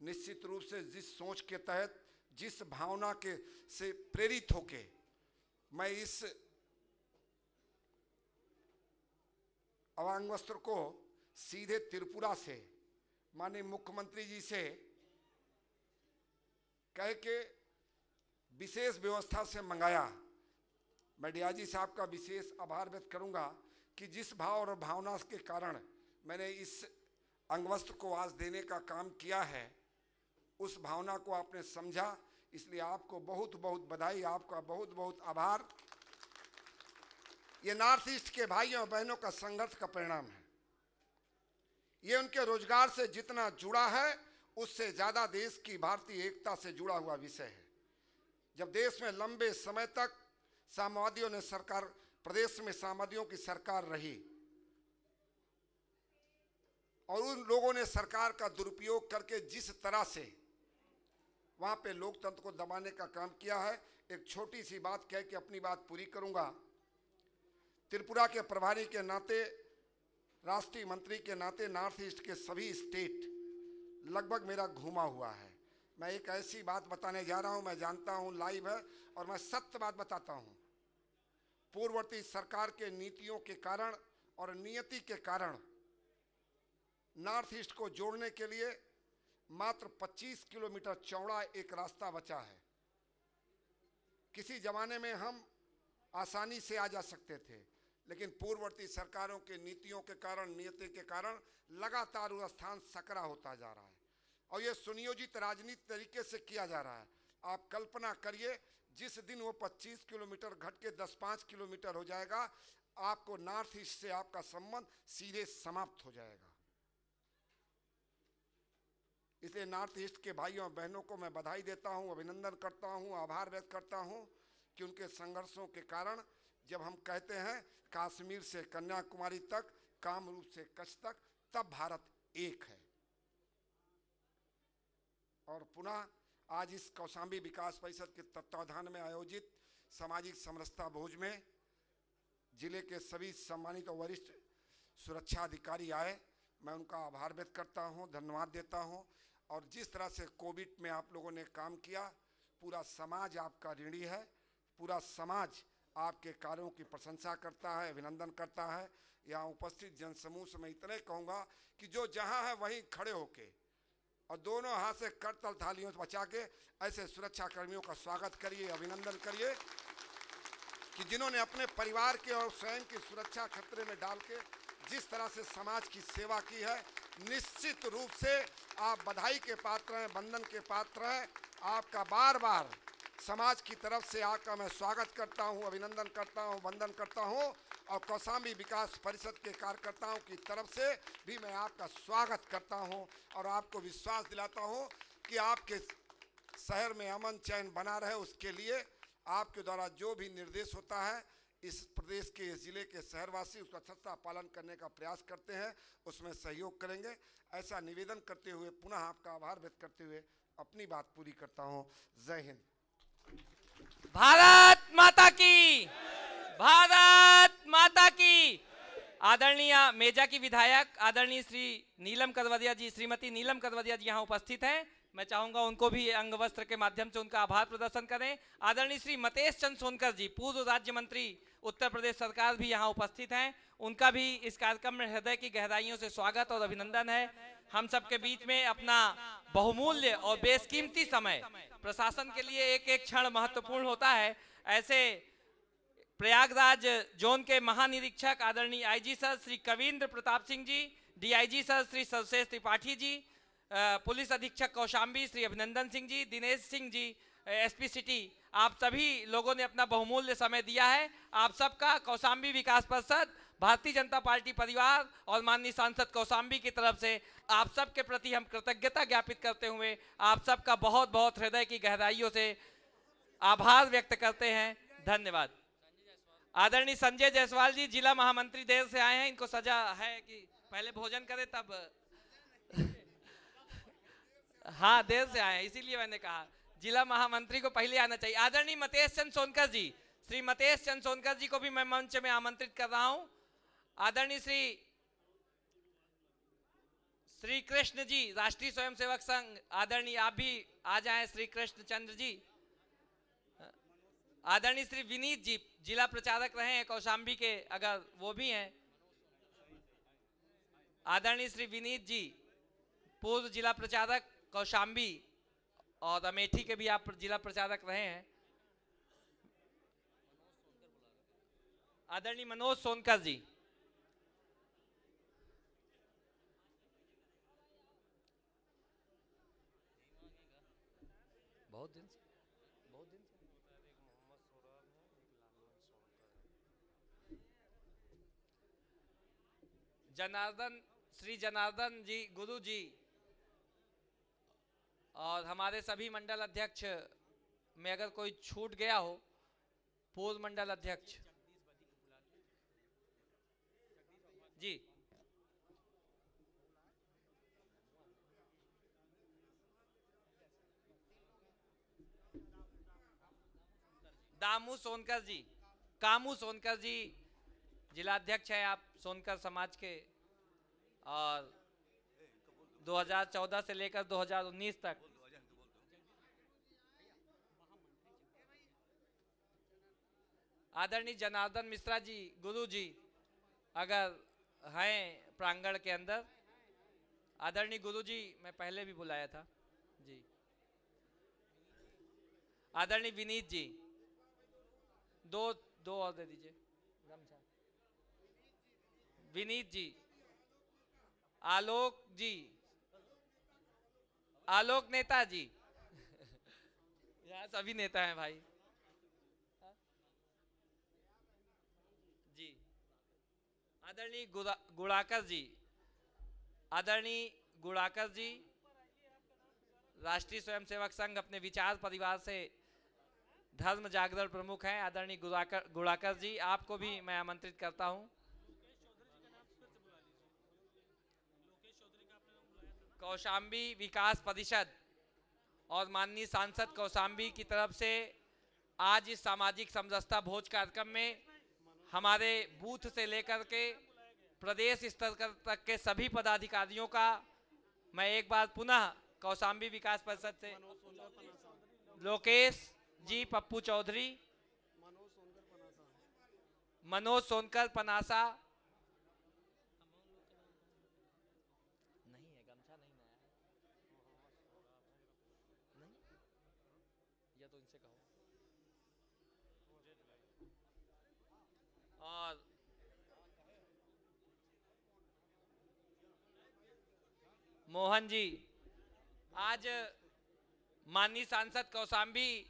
Speaker 9: निश्चित रूप से जिस सोच के तहत, जिस भावना के से प्रेरित होके मैं इस अंगवस्त्र को सीधे त्रिपुरा से माननीय मुख्यमंत्री जी से कह के विशेष व्यवस्था से मंगाया। मैं डीआईजी साहब का विशेष आभार व्यक्त करूंगा कि जिस भाव और भावना के कारण मैंने इस अंगवस्त्र को आज देने का काम किया है, उस भावना को आपने समझा, इसलिए आपको बहुत बहुत बधाई, आपका बहुत बहुत आभार। ये नॉर्थ ईस्ट के भाइयों और बहनों का संघर्ष का परिणाम है। ये उनके रोजगार से जितना जुड़ा है, उससे ज्यादा देश की भारतीय एकता से जुड़ा हुआ विषय है। जब देश में लंबे समय तक साम्यवादियों ने सरकार, प्रदेश में साम्यवादियों की सरकार रही और उन लोगों ने सरकार का दुरुपयोग करके जिस तरह से वहां पे लोकतंत्र को दबाने का काम किया है, एक छोटी सी बात कह के अपनी बात पूरी करूंगा। त्रिपुरा के प्रभारी के नाते, राष्ट्रीय मंत्री के नाते नॉर्थ ईस्ट के सभी स्टेट लगभग मेरा घूमा हुआ है। मैं एक ऐसी बात बताने जा रहा हूं, मैं जानता हूं लाइव है और मैं सत्य बात बताता हूं। पूर्ववर्ती सरकार के नीतियों के कारण और नियति के कारण नॉर्थ ईस्ट को जोड़ने के लिए मात्र 25 किलोमीटर चौड़ा एक रास्ता बचा है। किसी जमाने में हम आसानी से आ जा सकते थे, लेकिन पूर्ववर्ती सरकारों के नीतियों के कारण, नियति के कारण लगातार वो स्थान सकरा होता जा रहा है और ये सुनियोजित राजनीति तरीके से किया जा रहा है। आप कल्पना करिए, जिस दिन वो 25 किलोमीटर घट के 10-5 किलोमीटर हो जाएगा, आपको नॉर्थ ईस्ट से आपका संबंध सीधे समाप्त हो जाएगा। इसलिए नॉर्थ ईस्ट के भाइयों और बहनों को मैं बधाई देता हूं, अभिनंदन करता हूं, आभार व्यक्त करता हूं कि उनके संघर्षों के कारण जब हम कहते हैं कश्मीर से कन्याकुमारी तक, कामरूप से कच्छ तक, तब भारत एक है। और पुनः आज इस कौशाम्बी विकास परिषद के तत्वाधान में आयोजित सामाजिक समरसता भोज में जिले के सभी सम्मानित और वरिष्ठ सुरक्षा अधिकारी आए। मैं उनका आभार व्यक्त करता हूं, धन्यवाद देता हूं। और जिस तरह से कोविड में आप लोगों ने काम किया, पूरा समाज आपका ऋणी है, पूरा समाज आपके कार्यों की प्रशंसा करता है, अभिनंदन करता है। यहाँ उपस्थित जनसमूह से मैं इतने कहूँगा कि जो जहाँ है वहीं खड़े होके और दोनों हाथ से करतल थालियों से बचा के ऐसे सुरक्षा कर्मियों का स्वागत करिए, अभिनंदन करिए कि जिन्होंने अपने परिवार के और स्वयं की सुरक्षा खतरे में डाल के जिस तरह से समाज की सेवा की है। निश्चित रूप से आप बधाई के पात्र हैं, वंदन के पात्र हैं। आपका बार बार समाज की तरफ से आपका मैं स्वागत करता हूं, अभिनंदन करता हूं, वंदन करता हूं। और कौशाम्बी विकास परिषद के कार्यकर्ताओं की तरफ से भी मैं आपका स्वागत करता हूं और आपको विश्वास दिलाता हूं कि आपके शहर में अमन चैन बना रहे, उसके लिए आपके द्वारा जो भी निर्देश होता है, इस प्रदेश के, इस जिले के शहरवासी उसका सच्चा पालन करने का प्रयास करते हैं, उसमें सहयोग करेंगे। ऐसा निवेदन करते हुए पुनः आपका आभार व्यक्त करते हुए अपनी बात पूरी करता हूं। जय हिंद।
Speaker 1: भारत माता की, भारत माता की। आदरणीय मेजा की विधायक आदरणीय श्री नीलम कदवदिया जी, श्रीमती नीलम कदवदिया जी यहाँ उपस्थित हैं। मैं चाहूंगा उनको भी अंग वस्त्र के माध्यम से उनका आभार प्रदर्शन करें। आदरणीय श्री मतेश चंद सोनकर जी, पूर्व राज्य मंत्री उत्तर प्रदेश सरकार, भी यहाँ उपस्थित हैं। उनका भी इस कार्यक्रम में हृदय की गहराइयों से स्वागत और अभिनंदन है। हम सबके बीच में अपना बहुमूल्य और बेशकीमती समय, प्रशासन के लिए एक एक क्षण महत्वपूर्ण होता है। ऐसे प्रयागराज जोन के महानिरीक्षक आदरणीय IG sir Shri Kavindra Pratap Singh ji, DIG sir Shri सर्वशेष Tripathi ji, police अधीक्षक कौशाम्बी श्री अभिनंदन सिंह जी, दिनेश सिंह जी, एसपी सिटी, आप सभी लोगों ने अपना बहुमूल्य समय दिया है। आप सबका कौशाम्बी विकास परिषद, भारतीय जनता पार्टी परिवार और माननीय सांसद कौशाम्बी की तरफ से आप सब के प्रति हम कृतज्ञता ज्ञापित करते हुए आप सबका बहुत बहुत हृदय की गहराइयों से आभार व्यक्त करते हैं। धन्यवाद। आदरणीय संजय जायसवाल जी, जिला महामंत्री, देर से आए हैं। इनको सजा है कि पहले भोजन करें तब हाँ, देर से आए हैं, इसीलिए मैंने कहा जिला महामंत्री को पहले आना चाहिए। आदरणीय मतेश चंद सोनकर जी, श्री मतेश चंद सोनकर जी को भी मैं मंच में आमंत्रित कर रहा हूं। आदरणीय श्री कृष्ण जी, राष्ट्रीय स्वयंसेवक संघ, आदरणीय आप भी आ जाएं। श्री कृष्ण चंद्र जी। आदरणीय श्री विनीत जी, जिला प्रचारक रहे हैं कौशाम्बी के, अगर वो भी हैं। आदरणीय श्री विनीत जी, पूर्व जिला प्रचारक कौशाम्बी और अमेठी के भी आप जिला प्रचारक रहे हैं। आदरणीय मनोज सोनकर जी, बहुत दिन से जनार्दन, श्री जनार्दन जी, गुरु जी, और हमारे सभी मंडल अध्यक्ष में अगर कोई छूट गया हो, पूर्व मंडल अध्यक्ष जी, दामू सोनकर जी, कामू सोनकर जी, जिला अध्यक्ष हैं आप सोनकर समाज के, और 2014 से लेकर 2019 तक आदरणीय जनार्दन मिश्रा जी, गुरु जी अगर हैं प्रांगण के अंदर। आदरणीय गुरु जी, मैं पहले भी बुलाया था जी। आदरणीय विनीत जी, दो और दे दीजिए गमछा। विनीत जी, आलोक जी, आलोक नेता जी यहाँ सभी नेता हैं भाई जी। आदरणीय गुड़ाकर जी, आदरणीय गुड़ाकर जी राष्ट्रीय स्वयंसेवक संघ अपने विचार परिवार से धर्म जागरण प्रमुख हैं। आदरणीय गुड़ाकर जी, आपको भी मैं आमंत्रित करता हूं। कौशाम्बी विकास परिषद और माननीय सांसद कौशाम्बी की तरफ से आज इस सामाजिक समरसता भोज कार्यक्रम में हमारे बूथ से लेकर के प्रदेश स्तर तक के सभी पदाधिकारियों का मैं एक बार पुनः कौशाम्बी विकास परिषद से लोकेश जी, पप्पू चौधरी, मनोज सोनकर पनासा, नहीं है गमछा नहीं नया है, नहीं या तो इनसे कहो। और मोहन जी, आज माननीय सांसद कौशाम्बी,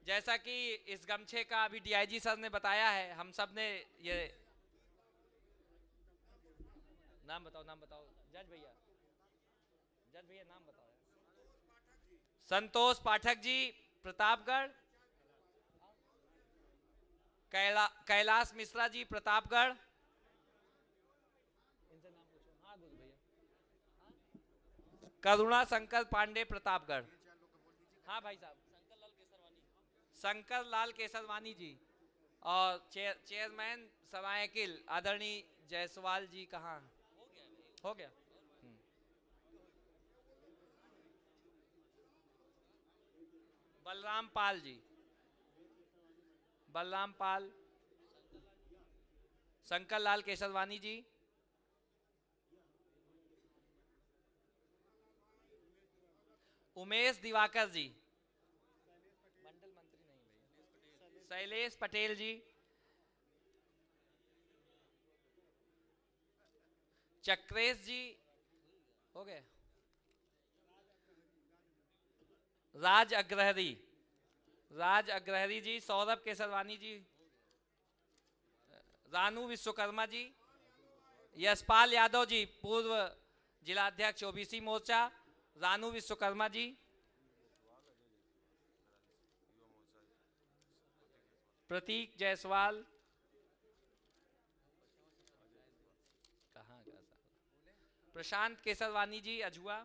Speaker 1: जैसा कि इस गमछे का अभी डीआईजी सर ने बताया है, हम सब ने ये नाम बताओ जज भैया नाम बताओ। संतोष पाठक जी प्रतापगढ़, कैलाश मिश्रा जी प्रतापगढ़, इनसे नाम पूछो। हाँ गुरु भैया, करुणा शंकर पांडे प्रतापगढ़। हाँ भाई साहब, शंकर लाल केसरवानी जी। और चेयरमैन सरायकिल आदरणीय जायसवाल जी कहाँ हो गया? बलराम पाल जी, बलराम पाल, शंकर लाल केसरवानी जी, उमेश दिवाकर जी, मंडल मंत्री नहीं भैया, शैलेश पटेल जी, चक्रेश जी हो गए, राज अग्रहरी जी, सौरभ केसरवानी जी, रानू विश्वकर्मा जी, यशपाल यादव जी पूर्व जिलाध्यक्ष ओबीसी मोर्चा, रानू विश्वकर्मा जी, प्रतीक जायसवाल, प्रशांत केसरवानी जी अजुआ,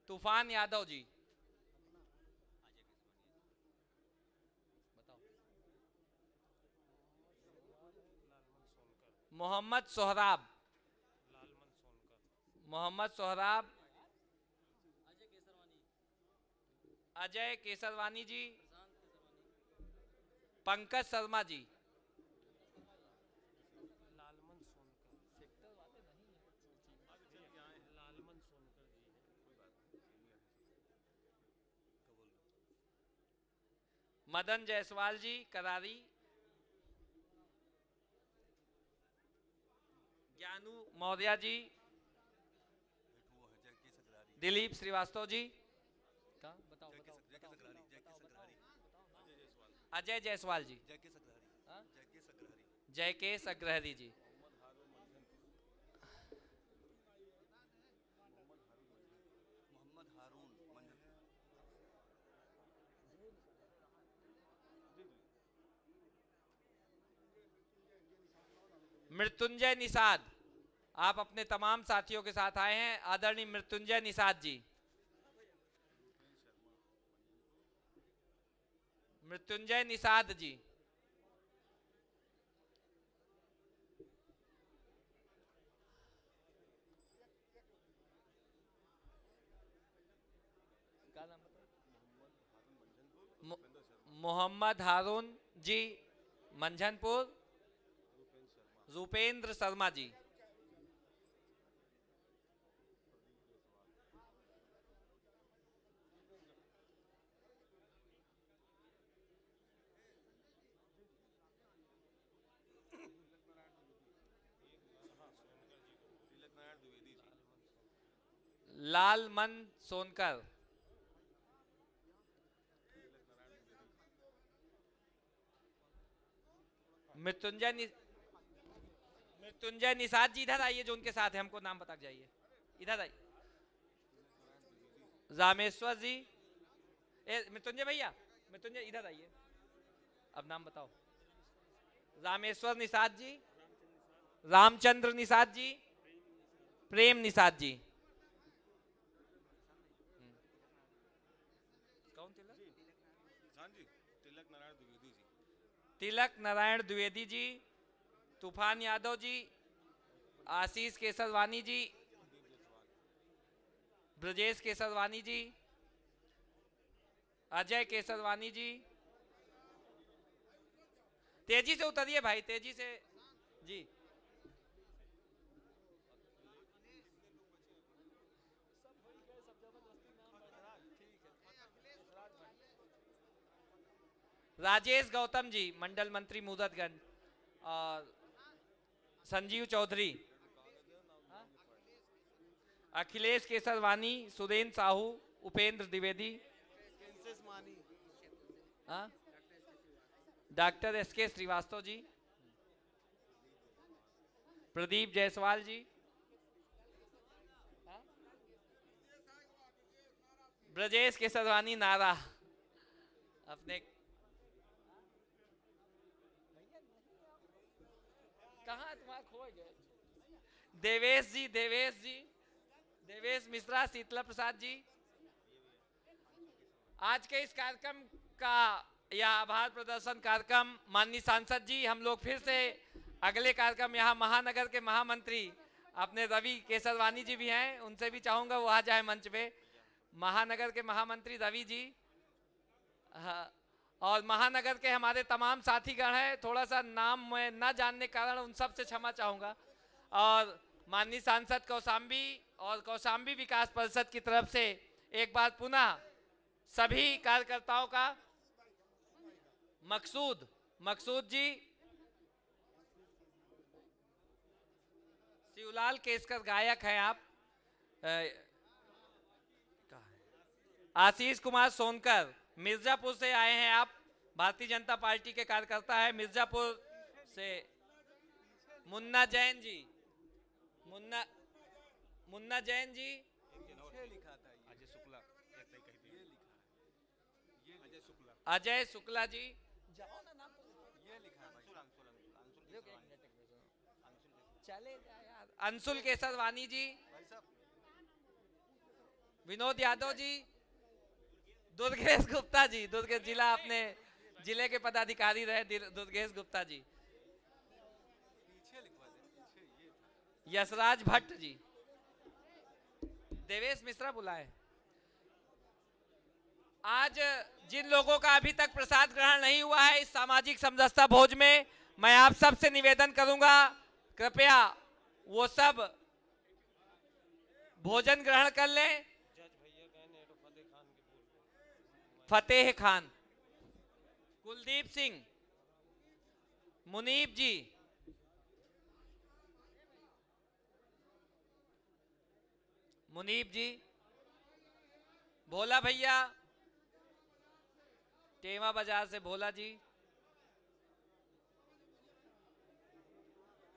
Speaker 1: तूफान यादव जी, मोहम्मद सोहराब, अजय केसरवानी जी, पंकज शर्मा जी, मदन जायसवाल जी करारी, ज्ञानू मौर्य जी, दिलीप श्रीवास्तव जी, बताओ अजय जायसवाल जी, जयकेश अग्रहरी जी, मृत्युंजय निषाद, आप अपने तमाम साथियों के साथ आए हैं। आदरणीय मृत्युंजय निषाद जी, मृत्युंजय निषाद जी, मोहम्मद हारून जी मंझनपुर, रूपेंद्र शर्मा जी। लालमन सोनकर, मृत्युंजय निषाद जी इधर आइए, जो उनके साथ है, हमको नाम बता के जाइए, इधर आइए। रामेश्वर जी, मृत्युंजय भैया, मृत्युंजय इधर आइए, अब नाम बताओ। रामेश्वर निषाद जी, रामचंद्र निषाद जी, प्रेम निषाद जी। कौन तिलक नारायण द्विवेदी जी, तूफान यादव जी, आशीष केसरवानी जी, ब्रजेश केसरवानी जी, अजय केसरवानी जी। तेजी से उतरिए भाई, तेजी से जी। राजेश गौतम जी, मंडल मंत्री मुदतगंज, और संजीव चौधरी, अखिलेश केसरवानी, सुरेंद्र साहू, उपेंद्र द्विवेदी, डॉक्टर एसके श्रीवास्तव जी, प्रदीप जायसवाल जी, ब्रजेश केसरवानी नारा अपने कहाँ तुम्हारा खो गए। देवेश जी, देवेश मिश्रा, शीतला प्रसाद जी। आज के इस कार्यक्रम का यह आभार प्रदर्शन कार्यक्रम माननीय सांसद जी, हम लोग फिर से अगले कार्यक्रम, यहाँ महानगर के महामंत्री अपने रवि केसरवानी जी भी हैं, उनसे भी चाहूंगा वो आ जाए मंच पे। महानगर के महामंत्री रवि जी, हाँ, और महानगर के हमारे तमाम साथीगण हैं, थोड़ा सा नाम मैं न जानने के कारण उन सब से क्षमा चाहूँगा। और माननीय सांसद कौशाम्बी और कौशाम्बी विकास परिषद की तरफ से एक बार पुनः सभी कार्यकर्ताओं का, मकसूद जी, शिवलाल केसकर गायक हैं आप, आशीष कुमार सोनकर मिर्जापुर से आए हैं आप, भारतीय जनता पार्टी के कार्यकर्ता है मिर्जापुर से। मुन्ना जैन जी, मुन्ना जैन जी, अजय शुक्ला जी, चले यार, अंशुल केसरवानी जी, विनोद यादव जी, दुर्गेश गुप्ता जी, दुर्गेश जिला अपने जिले के पदाधिकारी रहे दुर्गेश गुप्ता जी, यशराज भट्ट जी, देवेश मिश्रा बुलाए। आज जिन लोगों का अभी तक प्रसाद ग्रहण नहीं हुआ है इस सामाजिक समरसता भोज में, मैं आप सब से निवेदन करूंगा, कृपया वो सब भोजन ग्रहण कर लें। फतेह खान, कुलदीप सिंह, मुनीब जी, भोला भैया, टेमा बाजार से भोला जी,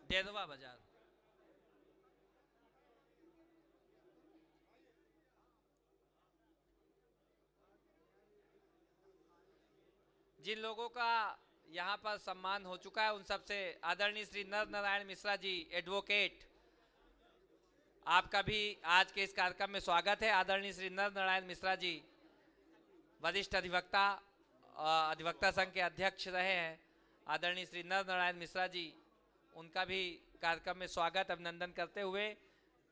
Speaker 1: डेरवा बाजार, जिन लोगों का यहाँ पर सम्मान हो चुका है उन सबसे आदरणीय श्री नर नारायण मिश्रा जी, एडवोकेट, आपका भी आज के इस कार्यक्रम में स्वागत है। आदरणीय श्री नर नारायण मिश्रा जी वरिष्ठ अधिवक्ता संघ के अध्यक्ष रहे हैं। आदरणीय श्री नर नारायण मिश्रा जी, उनका भी कार्यक्रम में स्वागत अभिनंदन करते हुए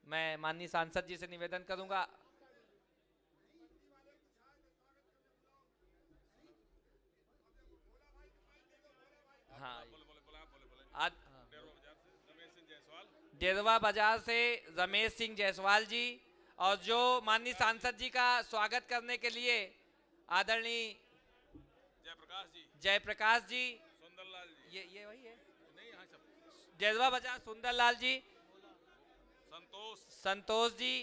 Speaker 1: मैं माननीय सांसद जी से निवेदन करूंगा, हाँ डेरवा बाजार से रमेश सिंह जायसवाल जी, और जो माननीय सांसद जी का स्वागत करने के लिए आदरणीय जयप्रकाश जी, ये वही है, डेरवा बाजार सुंदरलाल जी, संतोष जी,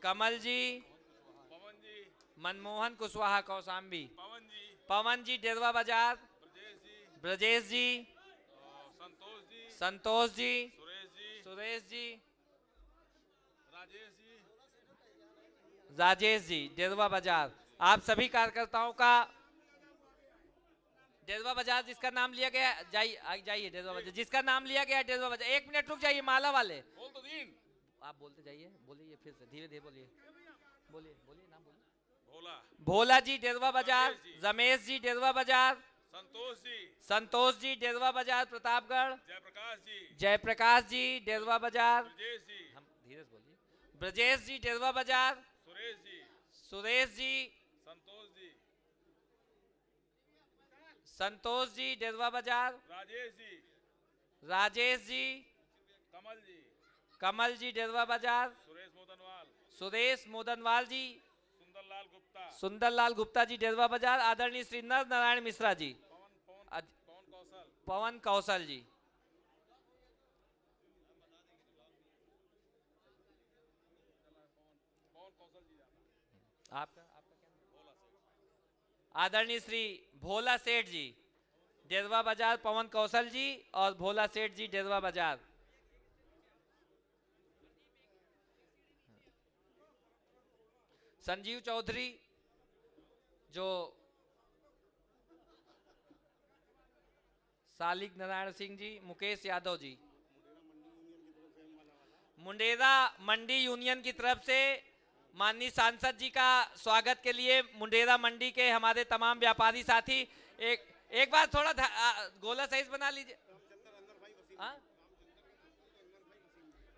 Speaker 1: कमल जी, मनमोहन कुशवाहा कौशाम्बी, पवन जी डेरवा बाजार, ब्रजेश जी, संतोष जी, सुरेश जी, राजेश जी डेरवा बाजार। आप सभी कार्यकर्ताओं का डेरवा बाजार जिसका नाम लिया गया, जाइए डेरवा बाजार जिसका नाम लिया गया डेरवा बाजार। 1 मिनट रुक जाइए, माला वाले बोल तो दीन, आप बोलते जाइए, बोलिए फिर से धीरे धीरे बोलिए, बोलिए बोलिए नाम बोलिए। भोला जी डेरवा बाजार, रमेश जी डेरवा बाजार, संतोष जी डेरवा बाजार प्रतापगढ़, जयप्रकाश जी डेरवा बाजार, हम धीरे से बोलिए, ब्रजेश जी डेरवा बाजार, सुरेश जी, संतोष जी डेरवा बाजार, राजेश जी, कमल जी डेरवा बाजार, सुरेश मोदनवाल जी, सुंदरलाल गुप्ता जी डेरवा बाजार, आदरणीय श्री नर नारायण मिश्रा जी, पवन कौशल जी। आपका क्या? आदरणीय श्री भोला सेठ जी डेरवा बाजार, पवन कौशल जी और भोला सेठ जी डेरवा बाजार। संजीव चौधरी जो सालिक नारायण सिंह जी, मुकेश यादव जी। मुंडेरा मंडी यूनियन की तरफ से माननीय सांसद जी का स्वागत के लिए मुंडेरा मंडी के हमारे तमाम व्यापारी साथी एक बार थोड़ा गोला साइज बना लीजिए।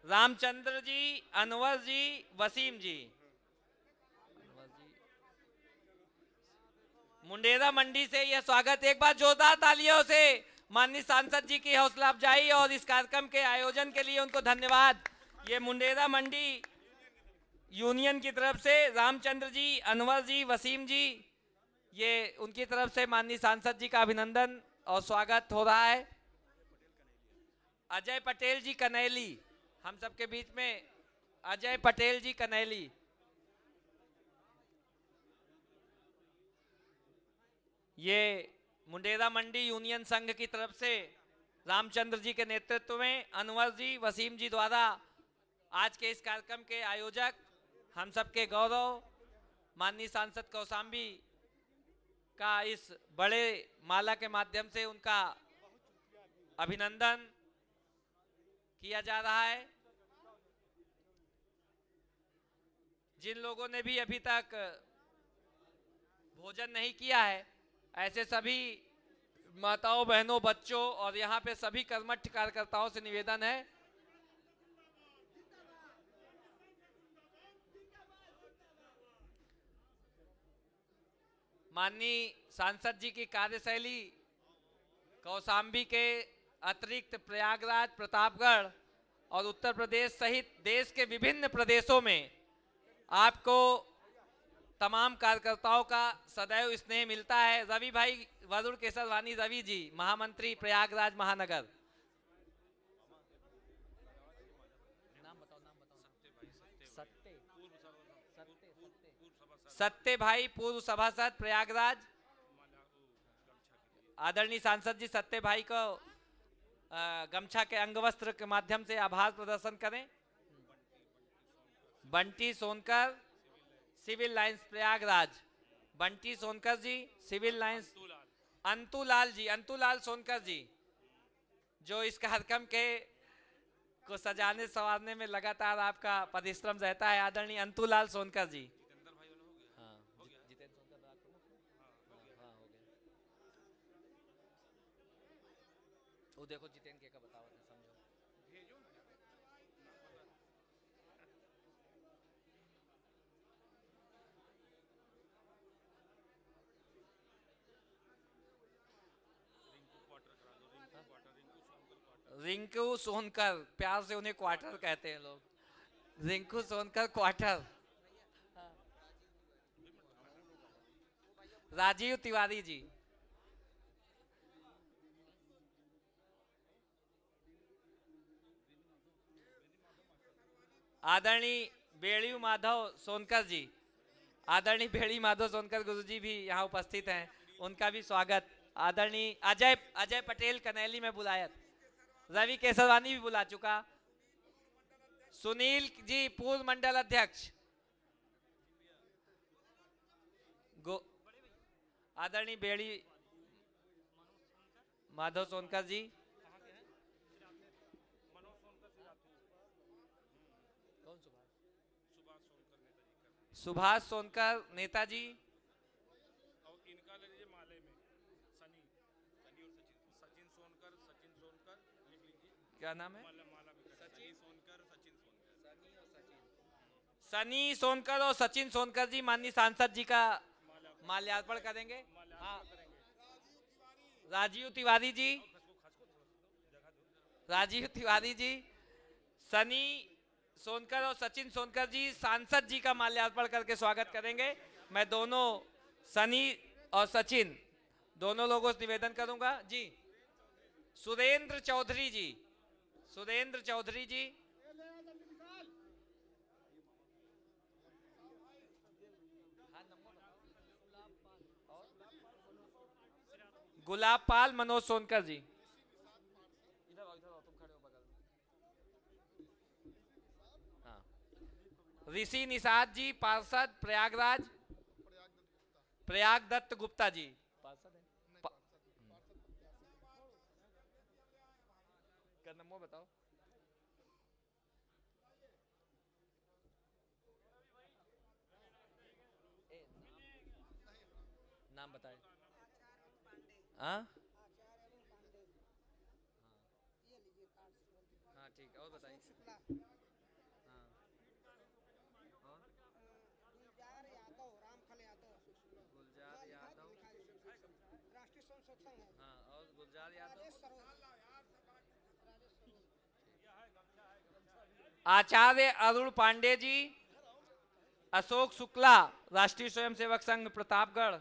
Speaker 1: रामचंद्र जी, अनवर जी, वसीम जी, मुंडेरा मंडी से यह स्वागत। एक बार जोरदार तालियों से माननीय सांसद जी की हौसला अफजाई और इस कार्यक्रम के आयोजन के लिए उनको धन्यवाद। ये मुंडेरा मंडी यूनियन की तरफ से रामचंद्र जी, अनवर जी, वसीम जी, ये उनकी तरफ से माननीय सांसद जी का अभिनंदन और स्वागत हो रहा है। अजय पटेल जी कनैली हम सबके बीच में, अजय पटेल जी कनैली। ये मुंडेरा मंडी यूनियन संघ की तरफ से रामचंद्र जी के नेतृत्व में अनवर जी, वसीम जी द्वारा आज के इस कार्यक्रम के आयोजक, हम सबके गौरव माननीय सांसद कौशाम्बी का इस बड़े माला के माध्यम से उनका अभिनंदन किया जा रहा है। जिन लोगों ने भी अभी तक भोजन नहीं किया है, ऐसे सभी माताओं, बहनों, बच्चों और यहाँ पे सभी कर्मठ कार्यकर्ताओं से निवेदन है माननीय सांसद जी की कार्यशैली कौशाम्बी के अतिरिक्त प्रयागराज, प्रतापगढ़ और उत्तर प्रदेश सहित देश के विभिन्न प्रदेशों में आपको तमाम कार्यकर्ताओं का सदैव स्नेह मिलता है। रवि भाई वरुण केसरवानी, रवि जी महामंत्री प्रयागराज महानगर। सत्य भाई पूर्व सभासद प्रयागराज। आदरणीय सांसद जी सत्य भाई को गमछा के अंगवस्त्र के माध्यम से आभार प्रदर्शन करें। Bunty Sonkar, Civil Lines Prayagraj. Bunty Sonkar ji, Civil Lines. Antulal ji, Antulal Sonkar ji, जो इस कार्यक्रम के को सजाने संवारने में लगातार आपका परिश्रम रहता है। आदरणीय अंतुलाल सोनकर जी। वो देखो जितेंद्र के का बताओ, समझो भेजो ना। रिंकू सोनकर, प्यार से उन्हें क्वार्टर कहते हैं लोग, रिंकू सोनकर क्वार्टर। राजीव तिवारी जी, आदरणीय बेड़ी माधव सोनकर जी, आदरणीय बेड़ी माधव सोनकर गुरुजी भी यहाँ उपस्थित हैं, उनका भी स्वागत। आदरणीय अजय पटेल कनैली में बुलाया, रवि केसरवानी भी बुला चुका, सुनील जी पूर्व मंडल अध्यक्ष, आदरणीय बेड़ी माधव सोनकर जी, सुभाष सोनकर नेताजी,
Speaker 2: और इनका ले लीजिए माले में सनी और सचिन सोनकर लिख लीजिए।
Speaker 1: क्या नाम है?
Speaker 2: सनी
Speaker 1: सनी सोनकर और सचिन सोनकर जी माननीय सांसद जी का माल्यार्पण करेंगे। हाँ, राजीव तिवारी जी, सनी सोनकर और सचिन सोनकर जी सांसद जी का माल्यार्पण करके स्वागत करेंगे। मैं दोनों सनी और सचिन दोनों लोगों से निवेदन करूंगा जी। सुरेंद्र चौधरी जी, गुलाब पाल मनोज सोनकर जी, इधर आओ तुम खड़े हो बगल में। हाँ, ऋषि निषाद जी पार्षद प्रयागराज, प्रयाग दत्त गुप्ता जी पार्षद है। क्या नंबर बताओ? नाम बताए। हाँ हाँ ठीक है, और बताइए। हाँ, गुलजार यादव, हाँ, और गुलजार यादव, आचार्य अरुण पांडे जी, अशोक शुक्ला राष्ट्रीय स्वयंसेवक संघ प्रतापगढ़,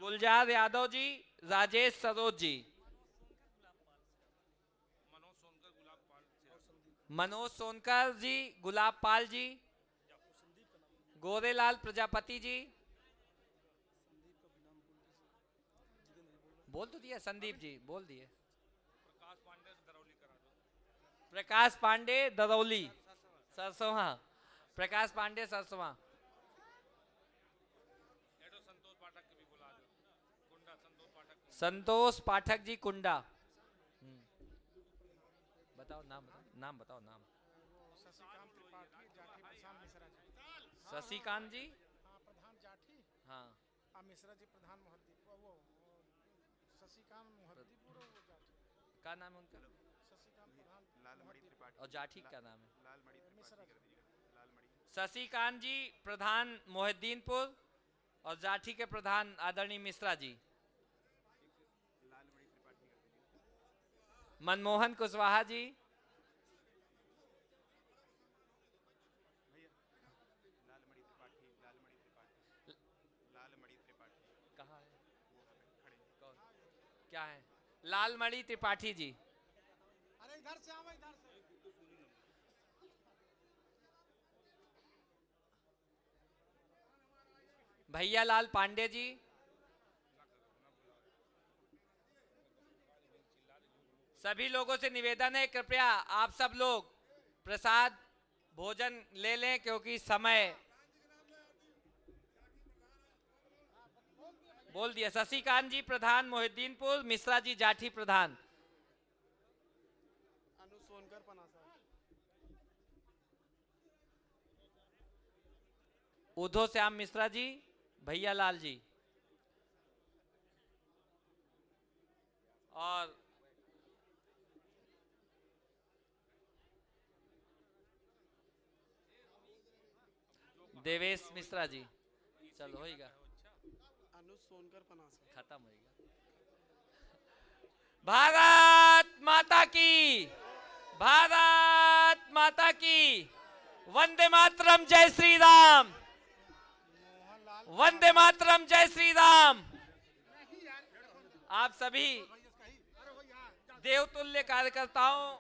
Speaker 1: गुलजार यादव जी, राजेश सरोज जी, मनोज सोनकर जी, गुलाब पाल जी, गोरेलाल प्रजापति जी, बोल तो दिया, संदीप जी बोल दिए, प्रकाश पांडे दरौली सरसों, प्रकाश पांडे सरसों, संतोष पाठक जी कुंडा। बताओ नाम, बताओ नाम। शशिकांत जी,
Speaker 7: प्रधान जाठी,
Speaker 1: हाँ,
Speaker 7: मिश्रा जी प्रधान मोहद्दीपुर, वो शशिकांत मोहद्दीपुर, वो जाठी
Speaker 1: क्या नाम है उनका?
Speaker 7: शशिकांत प्रधान
Speaker 1: और जाठी क्या नाम है?
Speaker 7: मिश्रा जी।
Speaker 1: शशिकांत जी प्रधान मोहिद्दीनपुर और जाठी के प्रधान आदरणीय मिश्रा जी। मनमोहन कुशवाहा जी, कहाँ है? कौन? क्या है? लालमणि त्रिपाठी जी,
Speaker 7: अरे इधर से आओ, इधर से।
Speaker 1: भैयालाल पांडे जी, सभी लोगों से निवेदन है कृपया आप सब लोग प्रसाद भोजन ले लें क्योंकि समय बोल दिया। शशिकांत जी प्रधान मोहिद्दीनपुर, मिश्रा जी जाठी प्रधान,
Speaker 7: अनु सोनकर पनासा,
Speaker 1: उद्धव श्याम मिश्रा जी, भैयालाल जी और देवेश मिश्रा जी। चलो होएगा,
Speaker 7: अनु सोनकर पनासा,
Speaker 1: खत्म होएगा। भारत माता की, भारत माता की, वंदे मातरम, जय श्री राम, वंदे मातरम, जय श्री राम। आप सभी देवतुल्य कार्यकर्ताओं,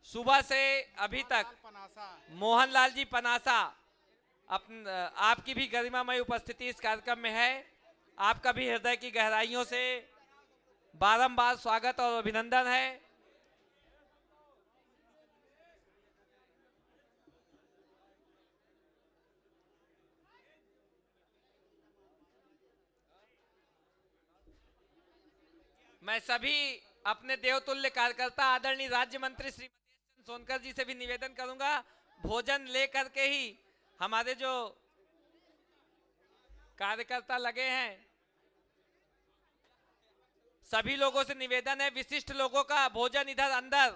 Speaker 1: सुबह से अभी तक मोहनलाल जी पनासा आपकी भी गरिमामय उपस्थिति इस कार्यक्रम में है। आपका भी हृदय की गहराइयों से बारंबार स्वागत और अभिनंदन है। मैं सभी अपने देवतुल्य कार्यकर्ता आदरणीय राज्य मंत्री श्रीमती सोनकर जी से भी निवेदन करूंगा, भोजन लेकर के ही हमारे जो कार्यकर्ता लगे हैं सभी लोगों से निवेदन है, विशिष्ट लोगों का भोजन इधर अंदर